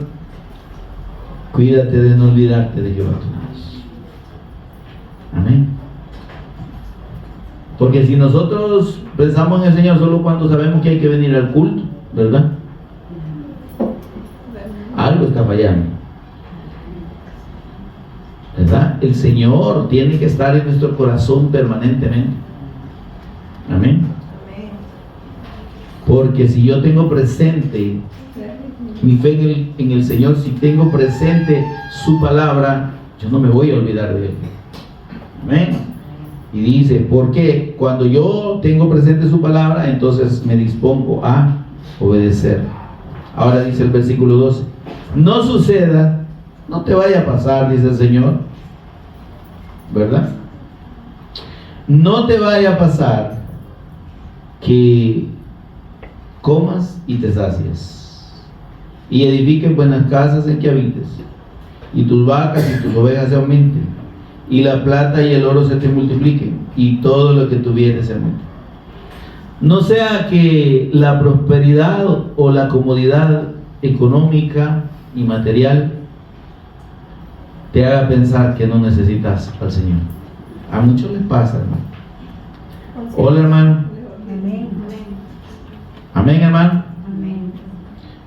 cuídate de no olvidarte de Jehová tu Dios. Amén. Porque si nosotros pensamos en el Señor solo cuando sabemos que hay que venir al culto, ¿verdad? Algo está fallando, ¿verdad? El Señor tiene que estar en nuestro corazón permanentemente. Amén. Porque si yo tengo presente mi fe en el Señor, si tengo presente su palabra, yo no me voy a olvidar de Él. Amén. Y dice, porque cuando yo tengo presente su palabra, entonces me dispongo a obedecer. Ahora dice el versículo 12, no suceda, no te vaya a pasar, dice el Señor, ¿verdad? No te vaya a pasar que comas y te sacies, y edifiquen buenas casas en que habites, y tus vacas y tus ovejas se aumenten, y la plata y el oro se te multipliquen, y todo lo que tuvieres se aumente. No sea que la prosperidad o la comodidad económica y material te haga pensar que no necesitas al Señor. A muchos les pasa, hermano. Hola, hermano. Amén. Amén, hermano. Amén.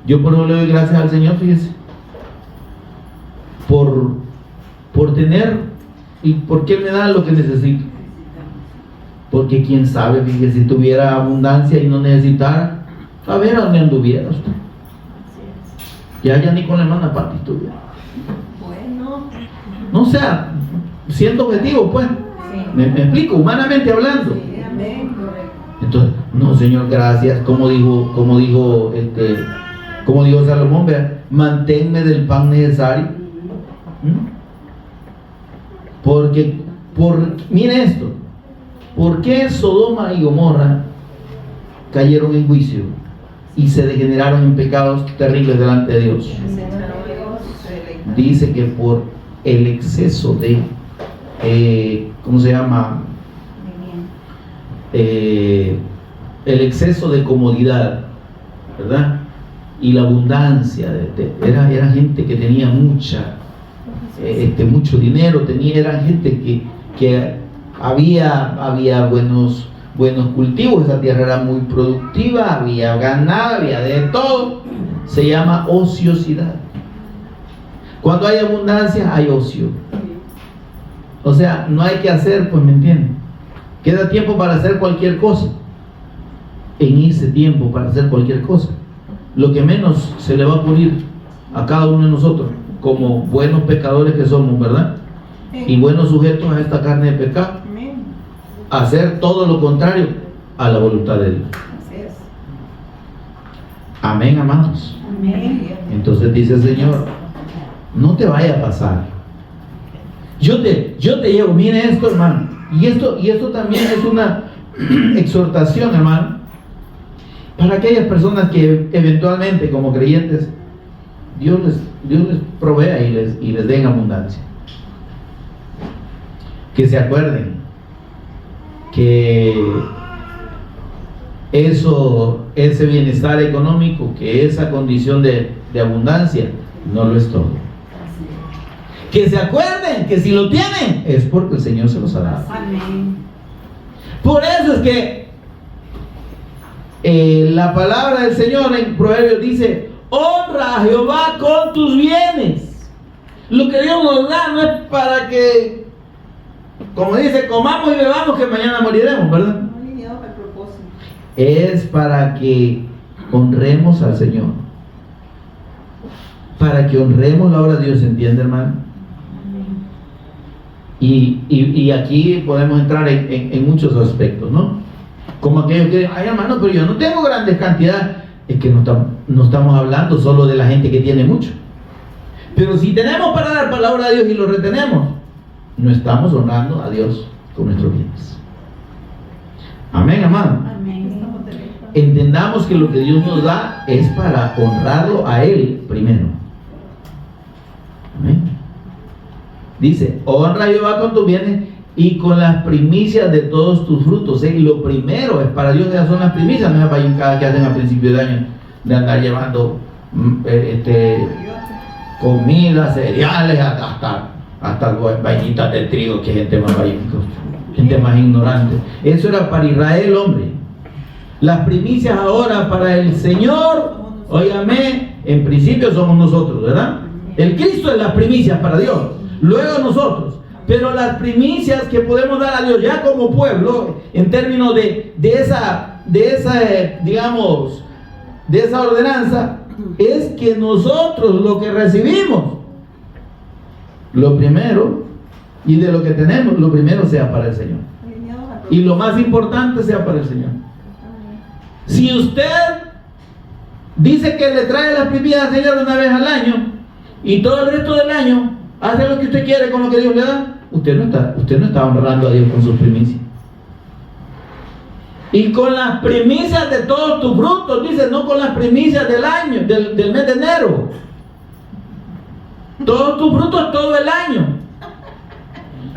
Yo por eso le doy gracias al Señor, fíjese, por tener y porque Él me da lo que necesito. Porque quién sabe, fíjese, si tuviera abundancia y no necesitara, a ver a dónde anduviera usted. Ya ni con la hermana Pati estuviera. Bueno. No sea, siendo objetivo, pues. Sí. Me explico, humanamente hablando. Sí, amén. Correcto. Entonces, no, Señor, gracias. Como dijo Salomón, vea, manténme del pan necesario. Porque, mire esto, ¿por qué Sodoma y Gomorra cayeron en juicio y se degeneraron en pecados terribles delante de Dios? Dice que por el exceso de, ¿cómo se llama? El exceso de comodidad, ¿verdad? Y la abundancia, era gente que tenía mucho dinero, eran gente que había buenos cultivos, esa tierra era muy productiva, había ganado, había de todo. Se llama ociosidad. Cuando hay abundancia, hay ocio. O sea, no hay que hacer, pues, ¿me entienden? Queda tiempo para hacer cualquier cosa. En ese tiempo para hacer cualquier cosa, lo que menos se le va a ocurrir a cada uno de nosotros, como buenos pecadores que somos, ¿verdad? Y buenos sujetos a esta carne de pecado, hacer todo lo contrario a la voluntad de Dios. Así es. Amén, amados. Amén. Entonces dice el Señor, no te vaya a pasar. Yo te llevo, mire esto, hermano. Y esto también es una exhortación, hermano, para aquellas personas que eventualmente, como creyentes, Dios les provea y les dé en abundancia. Que se acuerden que ese bienestar económico, que esa condición de abundancia, no lo es todo. Que se acuerden que si lo tienen, es porque el Señor se los ha dado. Amén. Por eso es que la palabra del Señor en Proverbios dice: honra a Jehová con tus bienes. Lo que Dios nos da no es para que, como dice, comamos y bebamos que mañana moriremos, ¿verdad? No alineado para el propósito. Es para que honremos al Señor, para que honremos la obra de Dios, ¿entiende, hermano? Y aquí podemos entrar en muchos aspectos, ¿no? Como aquellos que dicen: ay, hermano, pero yo no tengo grandes cantidades. Es que no estamos hablando solo de la gente que tiene mucho. Pero si tenemos para dar palabra de Dios y lo retenemos, no estamos honrando a Dios con nuestros bienes. Amén, amado. Amén. Entendamos que lo que Dios nos da es para honrarlo a Él primero. Amén. Dice: honra a Jehová con tus bienes y con las primicias de todos tus frutos. Lo primero es para Dios, esas son las primicias. No es para que hacen a principio de año de andar llevando comida, cereales, hasta vainitas de trigo, que gente más vainita, gente más ignorante. Eso era para Israel, hombre. Las primicias ahora para el Señor, óigame, en principio somos nosotros, ¿verdad? El Cristo es las primicias para Dios, luego nosotros. Pero las primicias que podemos dar a Dios ya como pueblo, en términos de esa ordenanza, es que nosotros lo que recibimos, lo primero, y de lo que tenemos, lo primero sea para el Señor. Y lo más importante sea para el Señor. Si usted dice que le trae las primicias al Señor una vez al año, y todo el resto del año hace lo que usted quiere con lo que Dios le da, usted no está honrando a Dios con sus primicias. Y con las primicias de todos tus frutos, dice, no con las primicias del año, del mes de enero. Todos tus frutos todo el año.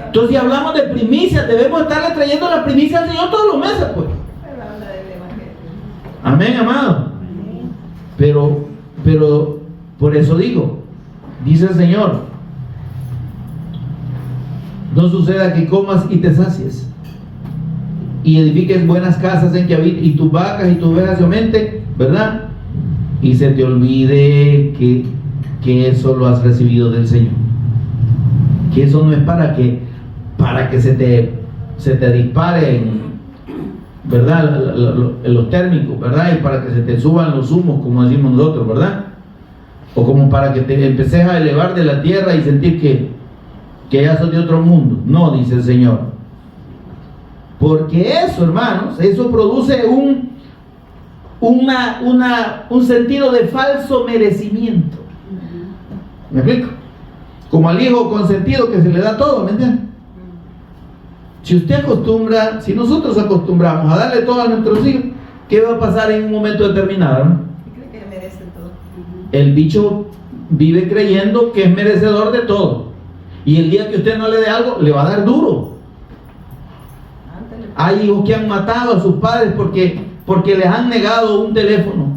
Entonces, si hablamos de primicias, debemos estarle trayendo las primicias al Señor todos los meses, pues. Amén, amado. Pero Pero por eso digo, dice el Señor, no suceda que comas y te sacies y edifiques buenas casas en que habites, y tus vacas y tus ovejas se aumenten, ¿verdad? Y se te olvide que eso lo has recibido del Señor, que eso no es para que se te disparen, ¿verdad? Los térmicos, ¿verdad? Y para que se te suban los humos, como decimos nosotros, ¿verdad? O como para que te empeces a elevar de la tierra y sentir que ya sos de otro mundo. No, dice el Señor. Porque eso, hermanos, eso produce un sentido de falso merecimiento. ¿Me explico? Como al hijo consentido que se le da todo, ¿me entiendes? Si nosotros acostumbramos a darle todo a nuestros hijos, ¿qué va a pasar en un momento determinado, no? Cree que merece todo. El bicho vive creyendo que es merecedor de todo, y el día que usted no le dé algo, le va a dar duro. Hay hijos que han matado a sus padres porque les han negado un teléfono,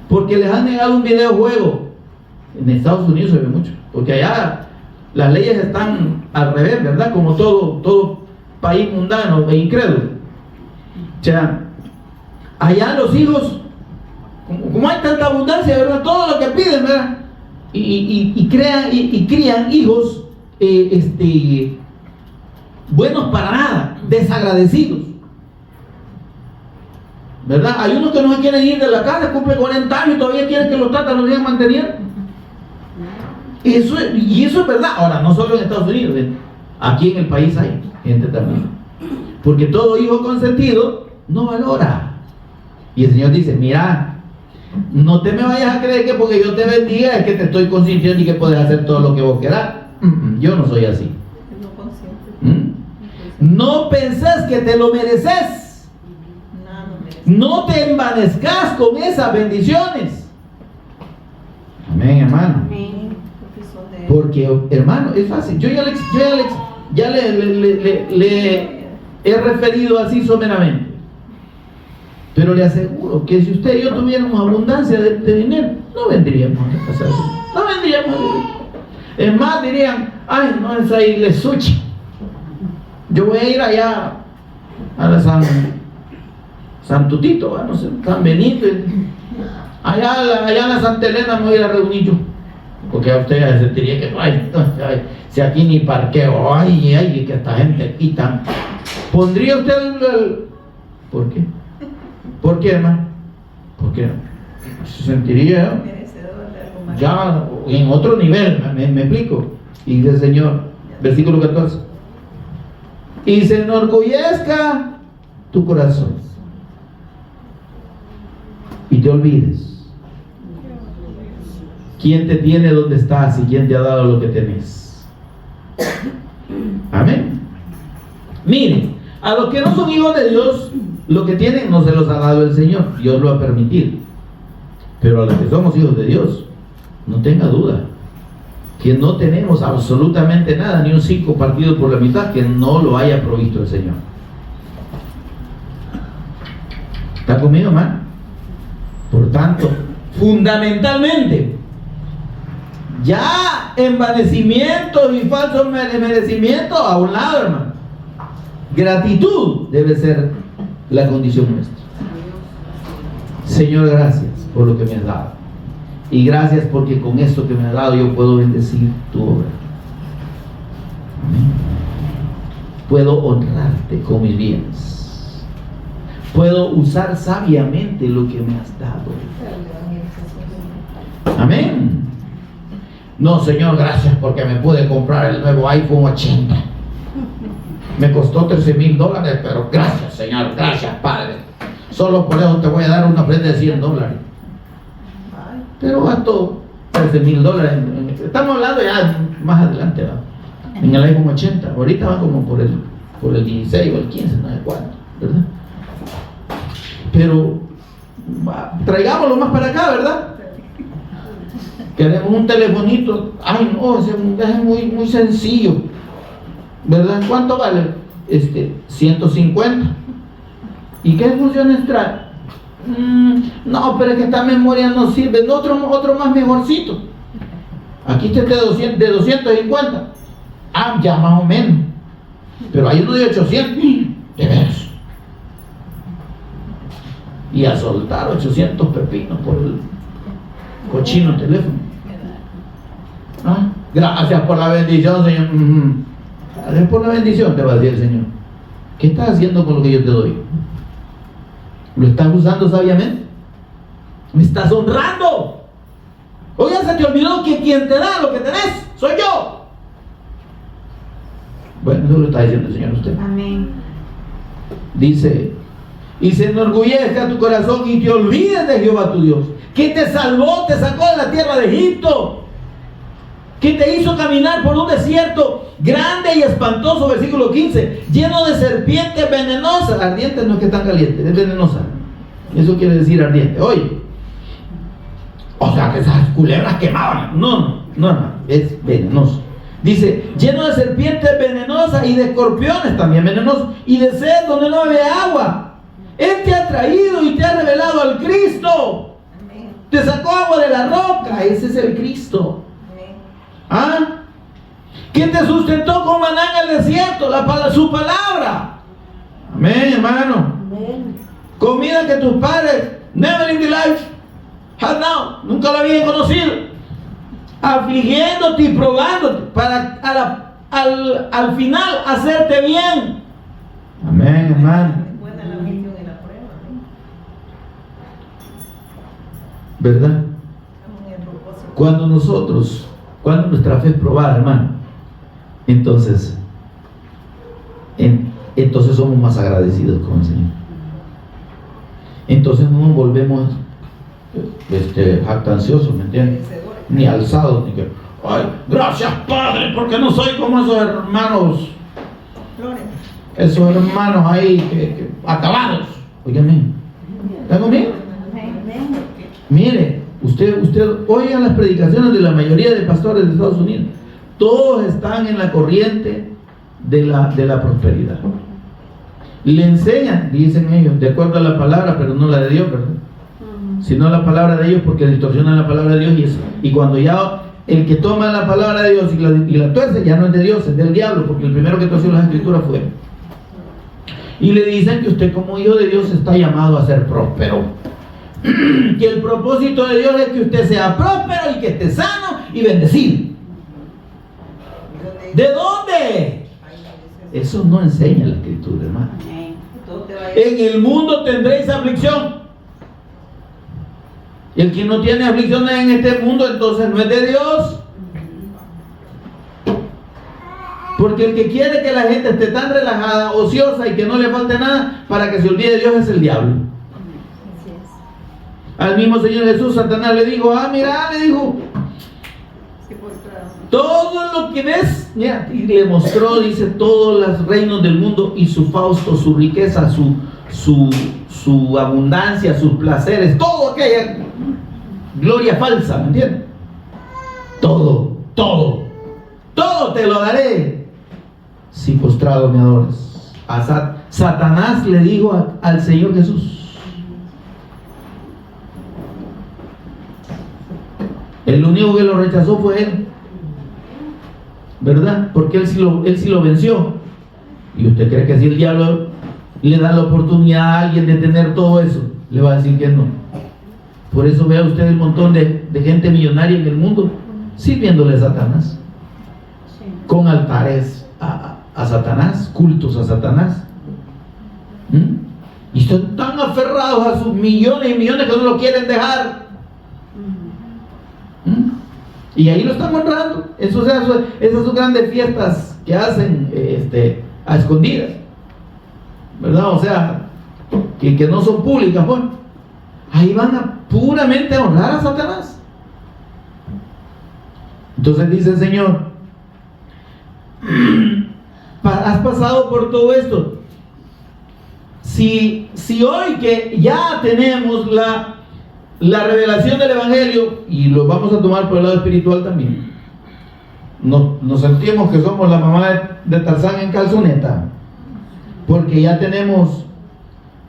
porque les han negado un videojuego. En Estados Unidos se ve mucho, porque allá las leyes están al revés, ¿verdad? Como todo país mundano e incrédulo. O sea, allá los hijos, como hay tanta abundancia, ¿verdad? Todo lo que piden, ¿verdad? Y crían hijos buenos para nada, desagradecidos, ¿verdad? Hay unos que no se quieren ir de la casa, cumple 40 años y todavía quieren que los tatas los sigan manteniendo. Y eso es verdad. Ahora, no solo en Estados Unidos, aquí en el país hay gente también, porque todo hijo consentido no valora. Y el Señor dice: mira, no te me vayas a creer que porque yo te bendiga es que te estoy consintiendo y que puedes hacer todo lo que vos querás. Yo no soy así. No pensés que te lo mereces. No te envanezcas con esas bendiciones. Amén, hermano. Porque, hermano, es fácil. Yo ya le he referido así someramente. Pero le aseguro que si usted y yo tuviéramos abundancia de dinero, no vendríamos a casarse. No vendríamos a vivir. Es más, dirían: ay, no, esa iglesia, yo voy a ir allá a la San Tutito, no sé, San Benito, allá en la Santa Elena me voy a ir a reunir yo, porque a usted ya se sentiría que ay, si aquí ni parqueo, ay, que esta gente quitan. ¿Pondría usted ¿por qué? ¿Por qué, hermano? Porque se sentiría ya en otro nivel, me explico. Y dice el Señor, versículo 14: y se enorgullezca tu corazón y te olvides quién te tiene donde estás y quién te ha dado lo que tenés. Amén. Miren, a los que no son hijos de Dios, lo que tienen no se los ha dado el Señor, Dios lo ha permitido. Pero a los que somos hijos de Dios, no tenga duda que no tenemos absolutamente nada, ni un 5 partido por la mitad, que no lo haya provisto el Señor. ¿Está conmigo, hermano? Por tanto, fundamentalmente, ya envanecimientos y falsos merecimientos a un lado, hermano. Gratitud debe ser la condición nuestra. Señor, gracias por lo que me has dado. Y gracias porque con esto que me has dado yo puedo bendecir tu obra. Amén. Puedo honrarte con mis bienes. Puedo usar sabiamente lo que me has dado. Amén. No, Señor, gracias porque me pude comprar el nuevo iPhone 80. Me costó $13,000, pero gracias, Señor, gracias, Padre. Solo por eso te voy a dar una ofrenda de $100. Pero gastó $13,000. Estamos hablando ya más adelante, ¿no? En el iPhone 80. Ahorita va como por el 16 o el 15, no sé cuánto, ¿verdad? Pero traigámoslo más para acá, ¿verdad? Queremos un telefonito. Ay, no, es muy sencillo, ¿verdad? ¿Cuánto vale? 150. ¿Y qué funciones trae? No, pero es que esta memoria no sirve. Otro más mejorcito. Aquí está de 250. Ya más o menos. Pero hay uno de 800. De veras. Y a soltar 800 pepinos por el cochino teléfono. Gracias por la bendición, Señor. Gracias por la bendición, te va a decir el Señor. ¿Qué estás haciendo con lo que yo te doy? ¿Lo estás usando sabiamente? ¿Me estás honrando? Oye, se te olvidó que quien te da lo que tenés soy yo. Bueno, eso lo está diciendo el Señor a usted. Amén. Dice: y se enorgullezca tu corazón y te olvides de Jehová tu Dios, que te salvó, te sacó de la tierra de Egipto, que te hizo caminar por un desierto grande y espantoso, versículo 15, lleno de serpientes venenosas. Ardientes no es que están calientes, es venenosa. Eso quiere decir ardiente. Oye, o sea que esas culebras quemaban. No, es venenoso. Dice, lleno de serpientes venenosas y de escorpiones también venenosos, y de sed donde no había agua. Él te ha traído y te ha revelado al Cristo. Amén. Te sacó agua de la roca. Ese es el Cristo. Amén. Que te sustentó con maná en el desierto, su palabra. Amén, hermano. Amén. Comida que tus padres never in the life had known, nunca la habían conocido, afligiéndote y probándote para al final hacerte bien. Amén, hermano. Es buena la aflicción y la prueba. Amén. ¿Verdad? Estamos en el propósito. Cuando nuestra fe es probada, hermano, entonces somos más agradecidos con el Señor. Entonces no nos volvemos jactanciosos, ¿me entiendes? Vencedores. Ni alzados, ni que, ay, gracias Padre, porque no soy como esos hermanos, ahí que acabados. Óigame, ¿está conmigo? Amén. Mire, usted oiga las predicaciones de la mayoría de pastores de Estados Unidos. Todos están en la corriente de la prosperidad. Le enseñan, dicen ellos, de acuerdo a la palabra, pero no la de Dios, ¿verdad? Sino la palabra de ellos, porque distorsionan la palabra de Dios. Y cuando ya el que toma la palabra de Dios y la tuerce, ya no es de Dios, es del diablo, porque el primero que torció las escrituras fue él. Y le dicen que usted como hijo de Dios está llamado a ser próspero. Que el propósito de Dios es que usted sea próspero y que esté sano y bendecido. ¿De dónde? Eso no enseña la escritura, hermano. En el mundo tendréis aflicción. Y el que no tiene aflicciones en este mundo, entonces no es de Dios. Porque el que quiere que la gente esté tan relajada, ociosa y que no le falte nada para que se olvide de Dios es el diablo. Al mismo Señor Jesús, Satanás le dijo, le dijo, todo lo que ves, mira, y le mostró, dice, todos los reinos del mundo y su fausto, su riqueza, su abundancia, sus placeres, todo aquella gloria falsa, ¿me entiendes? Todo te lo daré si postrado me adoras. Satanás le dijo al Señor Jesús. El único que lo rechazó fue él, ¿verdad? Porque él sí lo venció. ¿Y usted cree que si el diablo le da la oportunidad a alguien de tener todo eso, le va a decir que no? Por eso vea usted el montón de gente millonaria en el mundo sirviéndole a Satanás, con altares a Satanás, cultos a Satanás. Y están tan aferrados a sus millones y millones que no lo quieren dejar. Y ahí lo están honrando. Esas son grandes fiestas que hacen a escondidas, ¿verdad? O sea, que no son públicas, pues. Ahí van a puramente honrar a Satanás. Entonces dice el Señor, has pasado por todo esto. Si hoy que ya tenemos la revelación del Evangelio, y lo vamos a tomar por el lado espiritual también, nos sentimos que somos la mamá de Tarzán en calzoneta, porque ya tenemos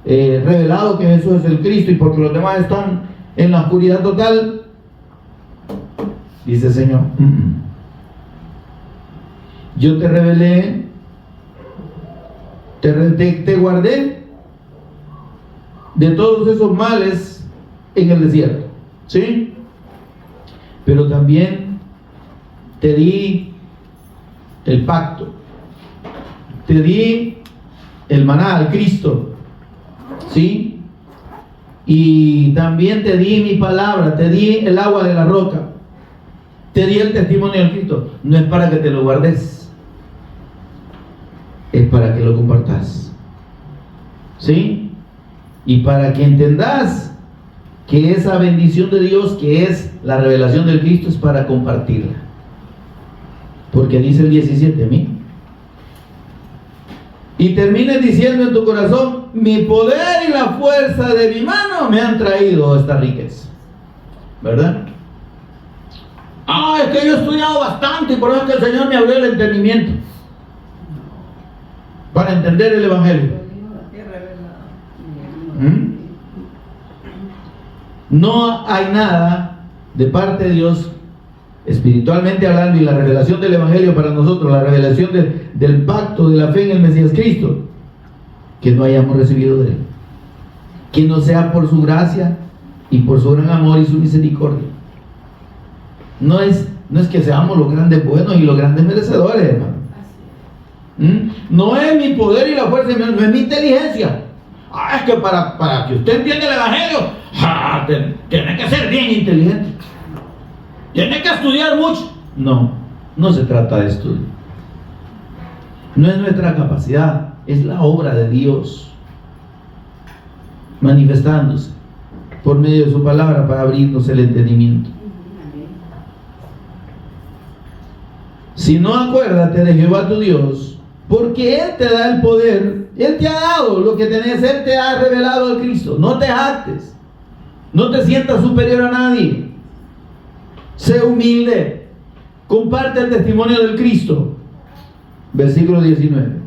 revelado que Jesús es el Cristo y porque los demás están en la oscuridad total, dice el Señor, yo te revelé, te guardé de todos esos males en el desierto, ¿sí? Pero también te di el pacto, te di el maná, al Cristo, ¿sí? Y también te di mi palabra, te di el agua de la roca, te di el testimonio del Cristo. No es para que te lo guardes, es para que lo compartas, ¿sí? Y para que entendas que esa bendición de Dios, que es la revelación del Cristo, es para compartirla. Porque dice el 17, y termines diciendo en tu corazón: mi poder y la fuerza de mi mano me han traído esta riqueza, ¿verdad? Es que yo he estudiado bastante y por eso es que el Señor me abrió el entendimiento para entender el Evangelio. No hay nada de parte de Dios, espiritualmente hablando, y la revelación del Evangelio para nosotros, la revelación del pacto de la fe en el Mesías Cristo, que no hayamos recibido de Él, que no sea por su gracia y por su gran amor y su misericordia. No es que seamos los grandes buenos y los grandes merecedores, hermano. No es mi poder y la fuerza, no es mi inteligencia. Es que para que usted entienda el Evangelio, tiene que ser bien inteligente, tiene que estudiar mucho. No se trata de estudio. No es nuestra capacidad, es la obra de Dios manifestándose por medio de su palabra para abrirnos el entendimiento. Si no, acuérdate de Jehová tu Dios, porque Él te da el poder, Él te ha dado lo que tenés, Él te ha revelado el Cristo. No te jactes, no te sientas superior a nadie, sé humilde, comparte el testimonio del Cristo. Versículo 19.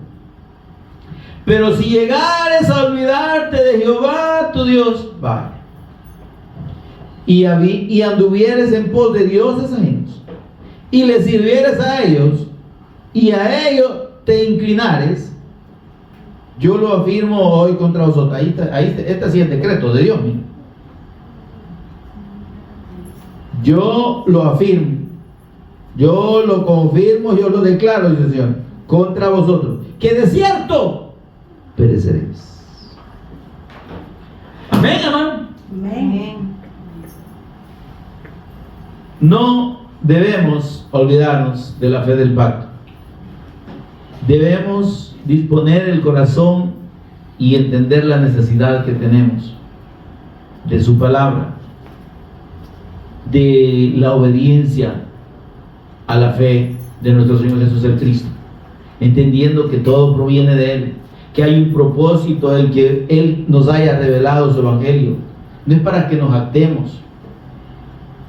Pero si llegares a olvidarte de Jehová tu Dios, vaya, y anduvieres en pos de dioses ajenos, y les sirvieres a ellos, y a ellos te inclinares, yo lo afirmo hoy contra vosotros. Este sí es decreto de Dios, mira. Yo lo afirmo, yo lo confirmo, yo lo declaro, dice el Señor, contra vosotros, que de cierto pereceréis. Amén, hermano. Amén. No debemos olvidarnos de la fe del pacto. Debemos disponer el corazón y entender la necesidad que tenemos de su palabra, de la obediencia a la fe de nuestro Señor Jesús el Cristo, entendiendo que todo proviene de Él, que hay un propósito en que Él nos haya revelado su Evangelio. No es para que nos jactemos,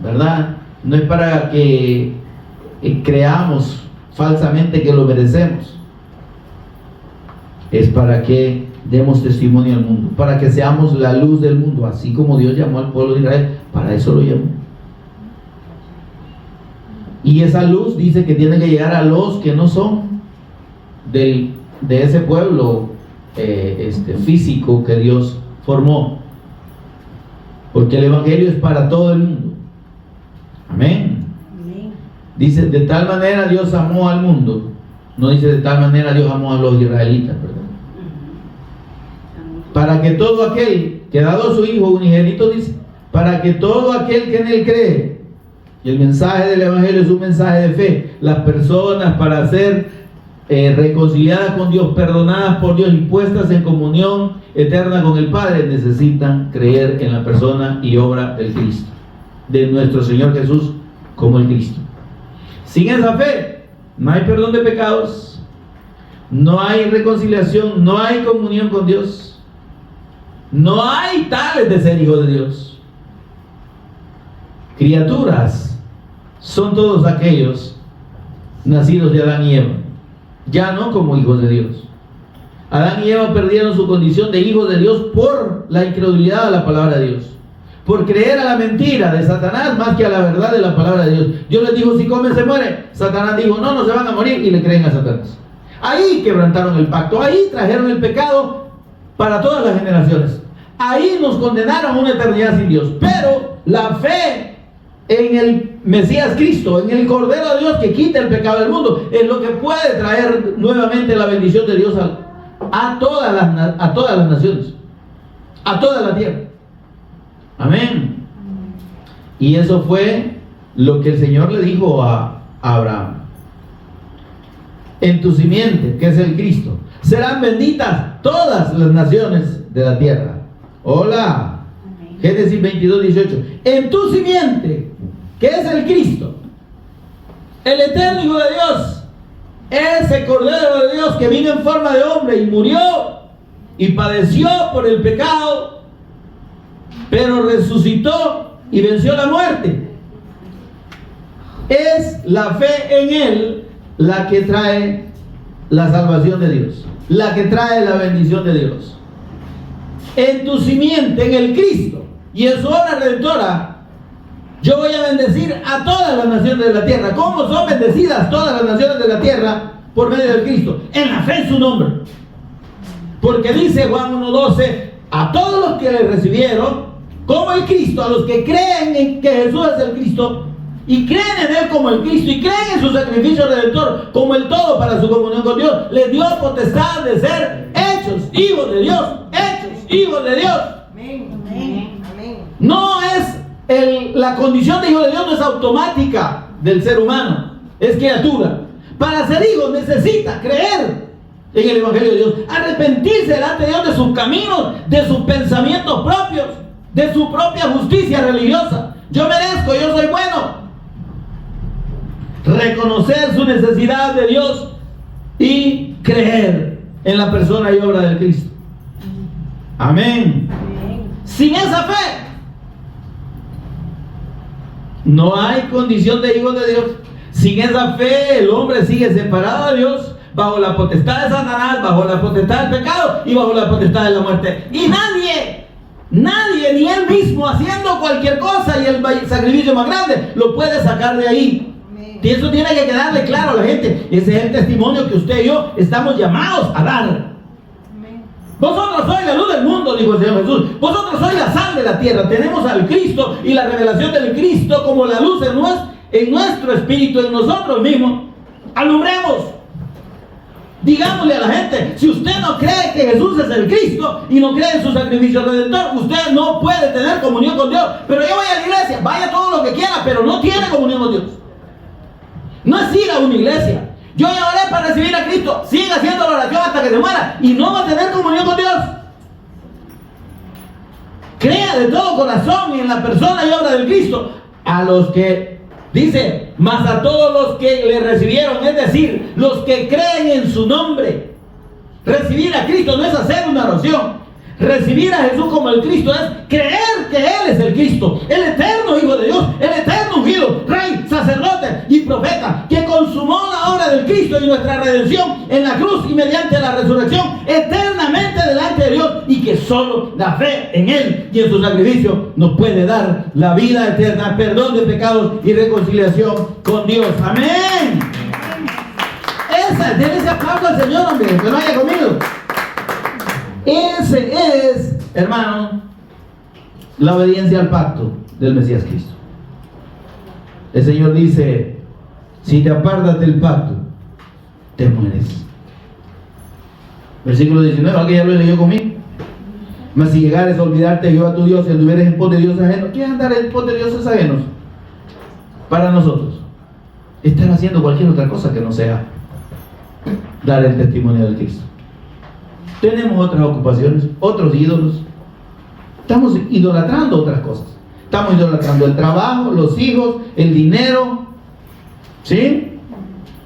¿verdad? No es para que creamos falsamente que lo merecemos. Es para que demos testimonio al mundo, para que seamos la luz del mundo, así como Dios llamó al pueblo de Israel. Para eso lo llamó. Y esa luz dice que tiene que llegar a los que no son de ese pueblo físico que Dios formó, porque el Evangelio es para todo el mundo. Amén. Dice: de tal manera Dios amó al mundo. No dice: de tal manera Dios amó a los israelitas, ¿verdad? Para que todo aquel que ha dado a su Hijo unigénito, dice, para que todo aquel que en Él cree. Y el mensaje del Evangelio es un mensaje de fe. Las personas, para ser reconciliadas con Dios, perdonadas por Dios y puestas en comunión eterna con el Padre, necesitan creer en la persona y obra del Cristo, de nuestro Señor Jesús como el Cristo. Sin esa fe no hay perdón de pecados, no hay reconciliación, no hay comunión con Dios, no hay tales de ser hijo de Dios. Criaturas son todos aquellos nacidos de Adán y Eva, ya no como hijos de Dios. Adán y Eva perdieron su condición de hijos de Dios por la incredulidad a la palabra de Dios, por creer a la mentira de Satanás más que a la verdad de la palabra de Dios. Dios les dijo, si comen se mueren. Satanás dijo, no, no se van a morir, y le creen a Satanás. Ahí quebrantaron el pacto, ahí trajeron el pecado para todas las generaciones. Ahí nos condenaron a una eternidad sin Dios. Pero la fe en el Mesías Cristo, en el Cordero de Dios que quita el pecado del mundo, es lo que puede traer nuevamente la bendición de Dios a todas las naciones, a toda la tierra. Amén. Y eso fue lo que el Señor le dijo a Abraham: en tu simiente, que es el Cristo, serán benditas todas las naciones de la tierra. Hola. Génesis 22, 18. En tu simiente, que es el Cristo, el eterno Hijo de Dios, ese Cordero de Dios que vino en forma de hombre y murió y padeció por el pecado, pero resucitó y venció la muerte. Es la fe en Él la que trae la salvación de Dios, la que trae la bendición de Dios. En tu simiente, en el Cristo y en su obra redentora, yo voy a bendecir a todas las naciones de la tierra. ¿Cómo son bendecidas todas las naciones de la tierra? Por medio del Cristo, en la fe en su nombre. Porque dice Juan 1:12, a todos los que le recibieron como el Cristo, a los que creen en que Jesús es el Cristo y creen en Él como el Cristo y creen en su sacrificio redentor como el todo para su comunión con Dios, les dio potestad de ser hechos hijos de Dios, hechos hijos de Dios. Amén. Amén. Amén. No es la condición de hijo de Dios, no es automática del ser humano, es criatura. Para ser hijo necesita creer en el Evangelio de Dios, arrepentirse delante de Dios de sus caminos, de sus pensamientos propios, de su propia justicia religiosa. Yo merezco, yo soy bueno. Reconocer su necesidad de Dios y creer en la persona y obra del Cristo. Amén. Sin esa fe no hay condición de hijo de Dios. Sin esa fe el hombre sigue separado de Dios, bajo la potestad de Satanás, bajo la potestad del pecado y bajo la potestad de la muerte. Y nadie, ni él mismo, haciendo cualquier cosa y el sacrificio más grande, lo puede sacar de ahí. Amén. Y eso tiene que quedarle claro a la gente. Ese es el testimonio que usted y yo estamos llamados a dar. Amén. Vosotros sois la luz del mundo, dijo el Señor Jesús. Vosotros sois la sal de la tierra. Tenemos al Cristo y la revelación del Cristo como la luz en nuestro espíritu, en nosotros mismos. Alumbremos. Digámosle a la gente, si usted no cree que Jesús es el Cristo y no cree en su sacrificio redentor, usted no puede tener comunión con Dios. Pero yo voy a la iglesia, vaya todo lo que quiera, pero no tiene comunión con Dios. No es ir a una iglesia. Yo ya oré para recibir a Cristo, sigue haciendo la oración hasta que se muera y no va a tener comunión con Dios. Crea de todo corazón en la persona y obra del Cristo. A los que, dice, mas a todos los que le recibieron, es decir, los que creen en su nombre. Recibir a Cristo no es hacer una oración. Recibir a Jesús como el Cristo es creer que Él es el Cristo, el eterno Hijo de Dios, el eterno ungido, Rey, sacerdote y profeta, que consumó la obra del Cristo y nuestra redención en la cruz y mediante la resurrección eternamente delante de Dios, y que solo la fe en Él y en su sacrificio nos puede dar la vida eterna, perdón de pecados y reconciliación con Dios. Amén. Denle ese aplauso al Señor, hombre, que no haya comido. Ese es, hermano, la obediencia al pacto del Mesías Cristo. El Señor dice, si te apartas del pacto, te mueres. Versículo 19, aquí ya lo leyó conmigo. Mas si llegares a olvidarte de Jehová tu Dios y anduvieres en pos de dioses ajenos. ¿Qué es andar en pos de dioses ajenos? Para nosotros, estar haciendo cualquier otra cosa que no sea dar el testimonio del Cristo. Tenemos otras ocupaciones, otros ídolos. Estamos idolatrando otras cosas. Estamos idolatrando el trabajo, los hijos, el dinero, ¿sí?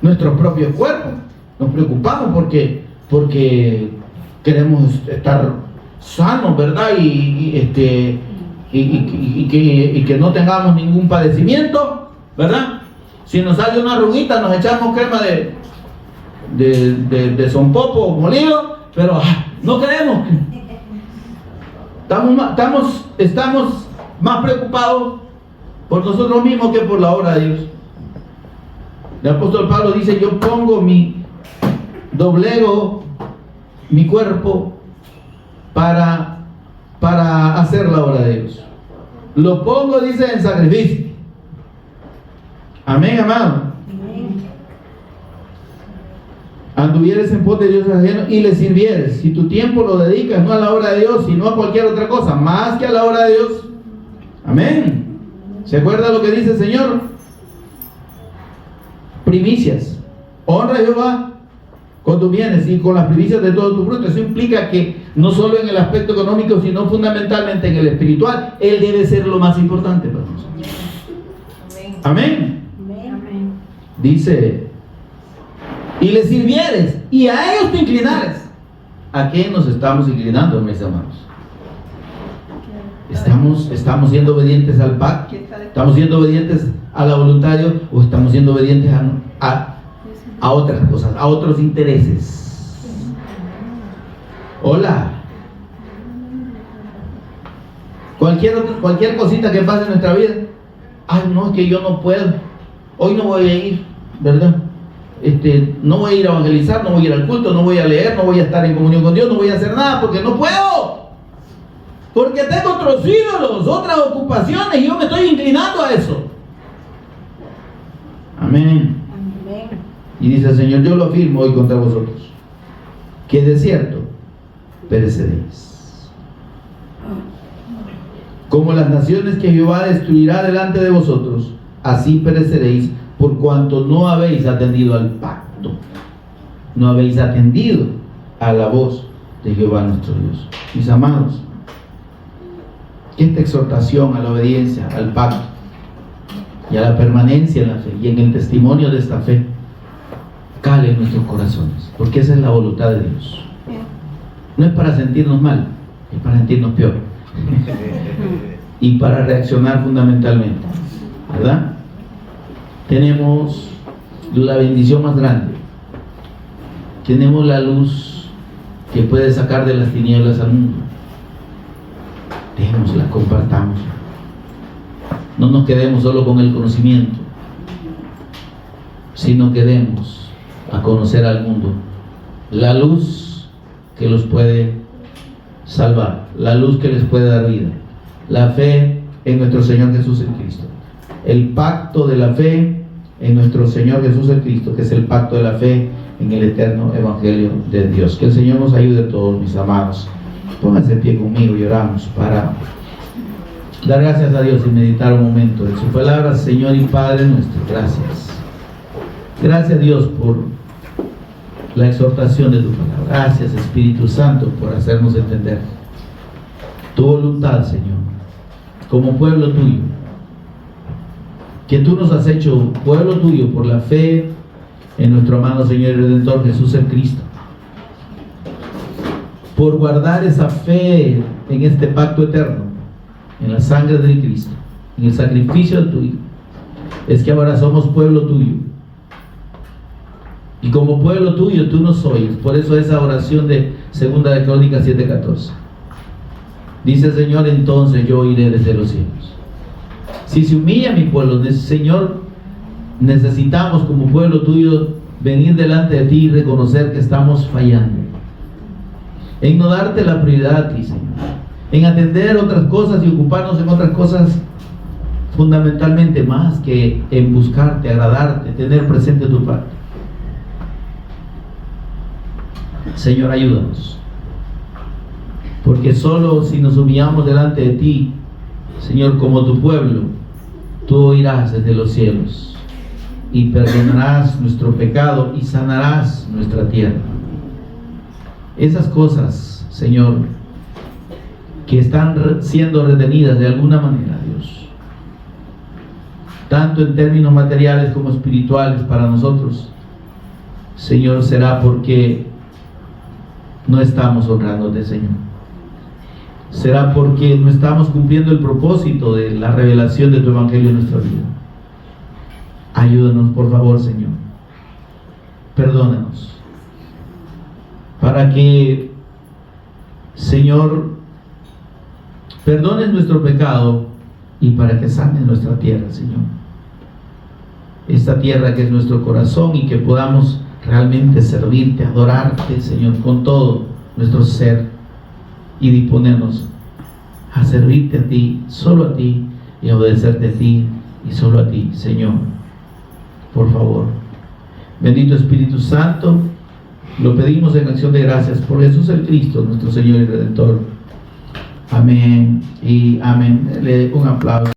Nuestros propios cuerpos. Nos preocupamos porque queremos estar sanos, ¿verdad? Y que no tengamos ningún padecimiento, ¿verdad? Si nos sale una arruguita, nos echamos crema de sonpopo molido pero no queremos. Estamos más preocupados por nosotros mismos que por la obra de Dios. El apóstol Pablo dice: yo doblego mi cuerpo para hacer la obra de Dios. Lo pongo, dice, en sacrificio. Amén, amado. Anduvieres en pos de Dios ajeno y le sirvieres. Si tu tiempo lo dedicas no a la obra de Dios, sino a cualquier otra cosa, más que a la obra de Dios. Amén. ¿Se acuerda lo que dice el Señor? Primicias. Honra a Jehová con tus bienes y con las primicias de todo tu fruto. Eso implica que no solo en el aspecto económico, sino fundamentalmente en el espiritual, Él debe ser lo más importante para nosotros. Amén. Amén. Dice: y le sirvieres y a ellos te inclinares. ¿A qué nos estamos inclinando, mis hermanos? ¿Estamos siendo obedientes al pacto? ¿Estamos siendo obedientes a la voluntad de Dios? ¿O estamos siendo obedientes a otras cosas, a otros intereses? Hola. Cualquier cosita que pase en nuestra vida. Ay, no, es que yo no puedo. Hoy no voy a ir, ¿verdad? No voy a ir a evangelizar, no voy a ir al culto, no voy a leer, no voy a estar en comunión con Dios, no voy a hacer nada porque no puedo. Porque tengo otros ídolos, otras ocupaciones y yo me estoy inclinando a eso. Amén. Amén. Y dice el Señor: yo lo afirmo hoy contra vosotros, que de cierto pereceréis. Como las naciones que Jehová destruirá delante de vosotros, así pereceréis, por cuanto no habéis atendido al pacto, no habéis atendido a la voz de Jehová nuestro Dios. Mis amados, que esta exhortación a la obediencia, al pacto y a la permanencia en la fe y en el testimonio de esta fe cale en nuestros corazones, porque esa es la voluntad de Dios. No es para sentirnos mal, es para sentirnos peor y para reaccionar fundamentalmente, ¿verdad? Tenemos la bendición más grande, tenemos la luz que puede sacar de las tinieblas al mundo. Démosla, compartámosla. No nos quedemos solo con el conocimiento, sino que demos a conocer al mundo la luz que los puede salvar, la luz que les puede dar vida, la fe en nuestro Señor Jesús en Cristo, el pacto de la fe en nuestro Señor Jesús el Cristo, que es el pacto de la fe en el eterno Evangelio de Dios. Que el Señor nos ayude a todos, mis amados. Pónganse en pie conmigo y oramos para dar gracias a Dios y meditar un momento en su palabra. Señor y Padre nuestro, gracias. Gracias, Dios, por la exhortación de tu palabra. Gracias, Espíritu Santo, por hacernos entender tu voluntad, Señor, como pueblo tuyo, que tú nos has hecho pueblo tuyo por la fe en nuestro amado Señor y Redentor Jesús el Cristo. Por guardar esa fe en este pacto eterno, en la sangre de Cristo, en el sacrificio de tu Hijo, es que ahora somos pueblo tuyo. Y como pueblo tuyo tú nos oyes. Por eso esa oración de 2 de Crónicas 7:14. Dice el Señor: entonces yo iré desde los cielos. Si se humilla mi pueblo, Señor, necesitamos como pueblo tuyo venir delante de ti y reconocer que estamos fallando, en no darte la prioridad a ti, Señor, en atender otras cosas y ocuparnos en otras cosas fundamentalmente más que en buscarte, agradarte, tener presente tu parte. Señor, ayúdanos, porque solo si nos humillamos delante de ti, Señor, como tu pueblo, tú oirás desde los cielos y perdonarás nuestro pecado y sanarás nuestra tierra. Esas cosas, Señor, que están siendo retenidas de alguna manera, Dios, tanto en términos materiales como espirituales para nosotros, Señor, será porque no estamos honrándote, Señor. Será porque no estamos cumpliendo el propósito de la revelación de tu Evangelio en nuestra vida. Ayúdanos, por favor, Señor. Perdónanos, para que Señor, perdones nuestro pecado y para que sanes nuestra tierra, Señor. Esta tierra que es nuestro corazón y que podamos realmente servirte, adorarte, Señor, con todo nuestro ser y disponernos a servirte a ti, solo a ti, y a obedecerte a ti y solo a ti, Señor. Por favor. Bendito Espíritu Santo, lo pedimos en acción de gracias por Jesús el Cristo, nuestro Señor y Redentor. Amén y amén. Dele un aplauso.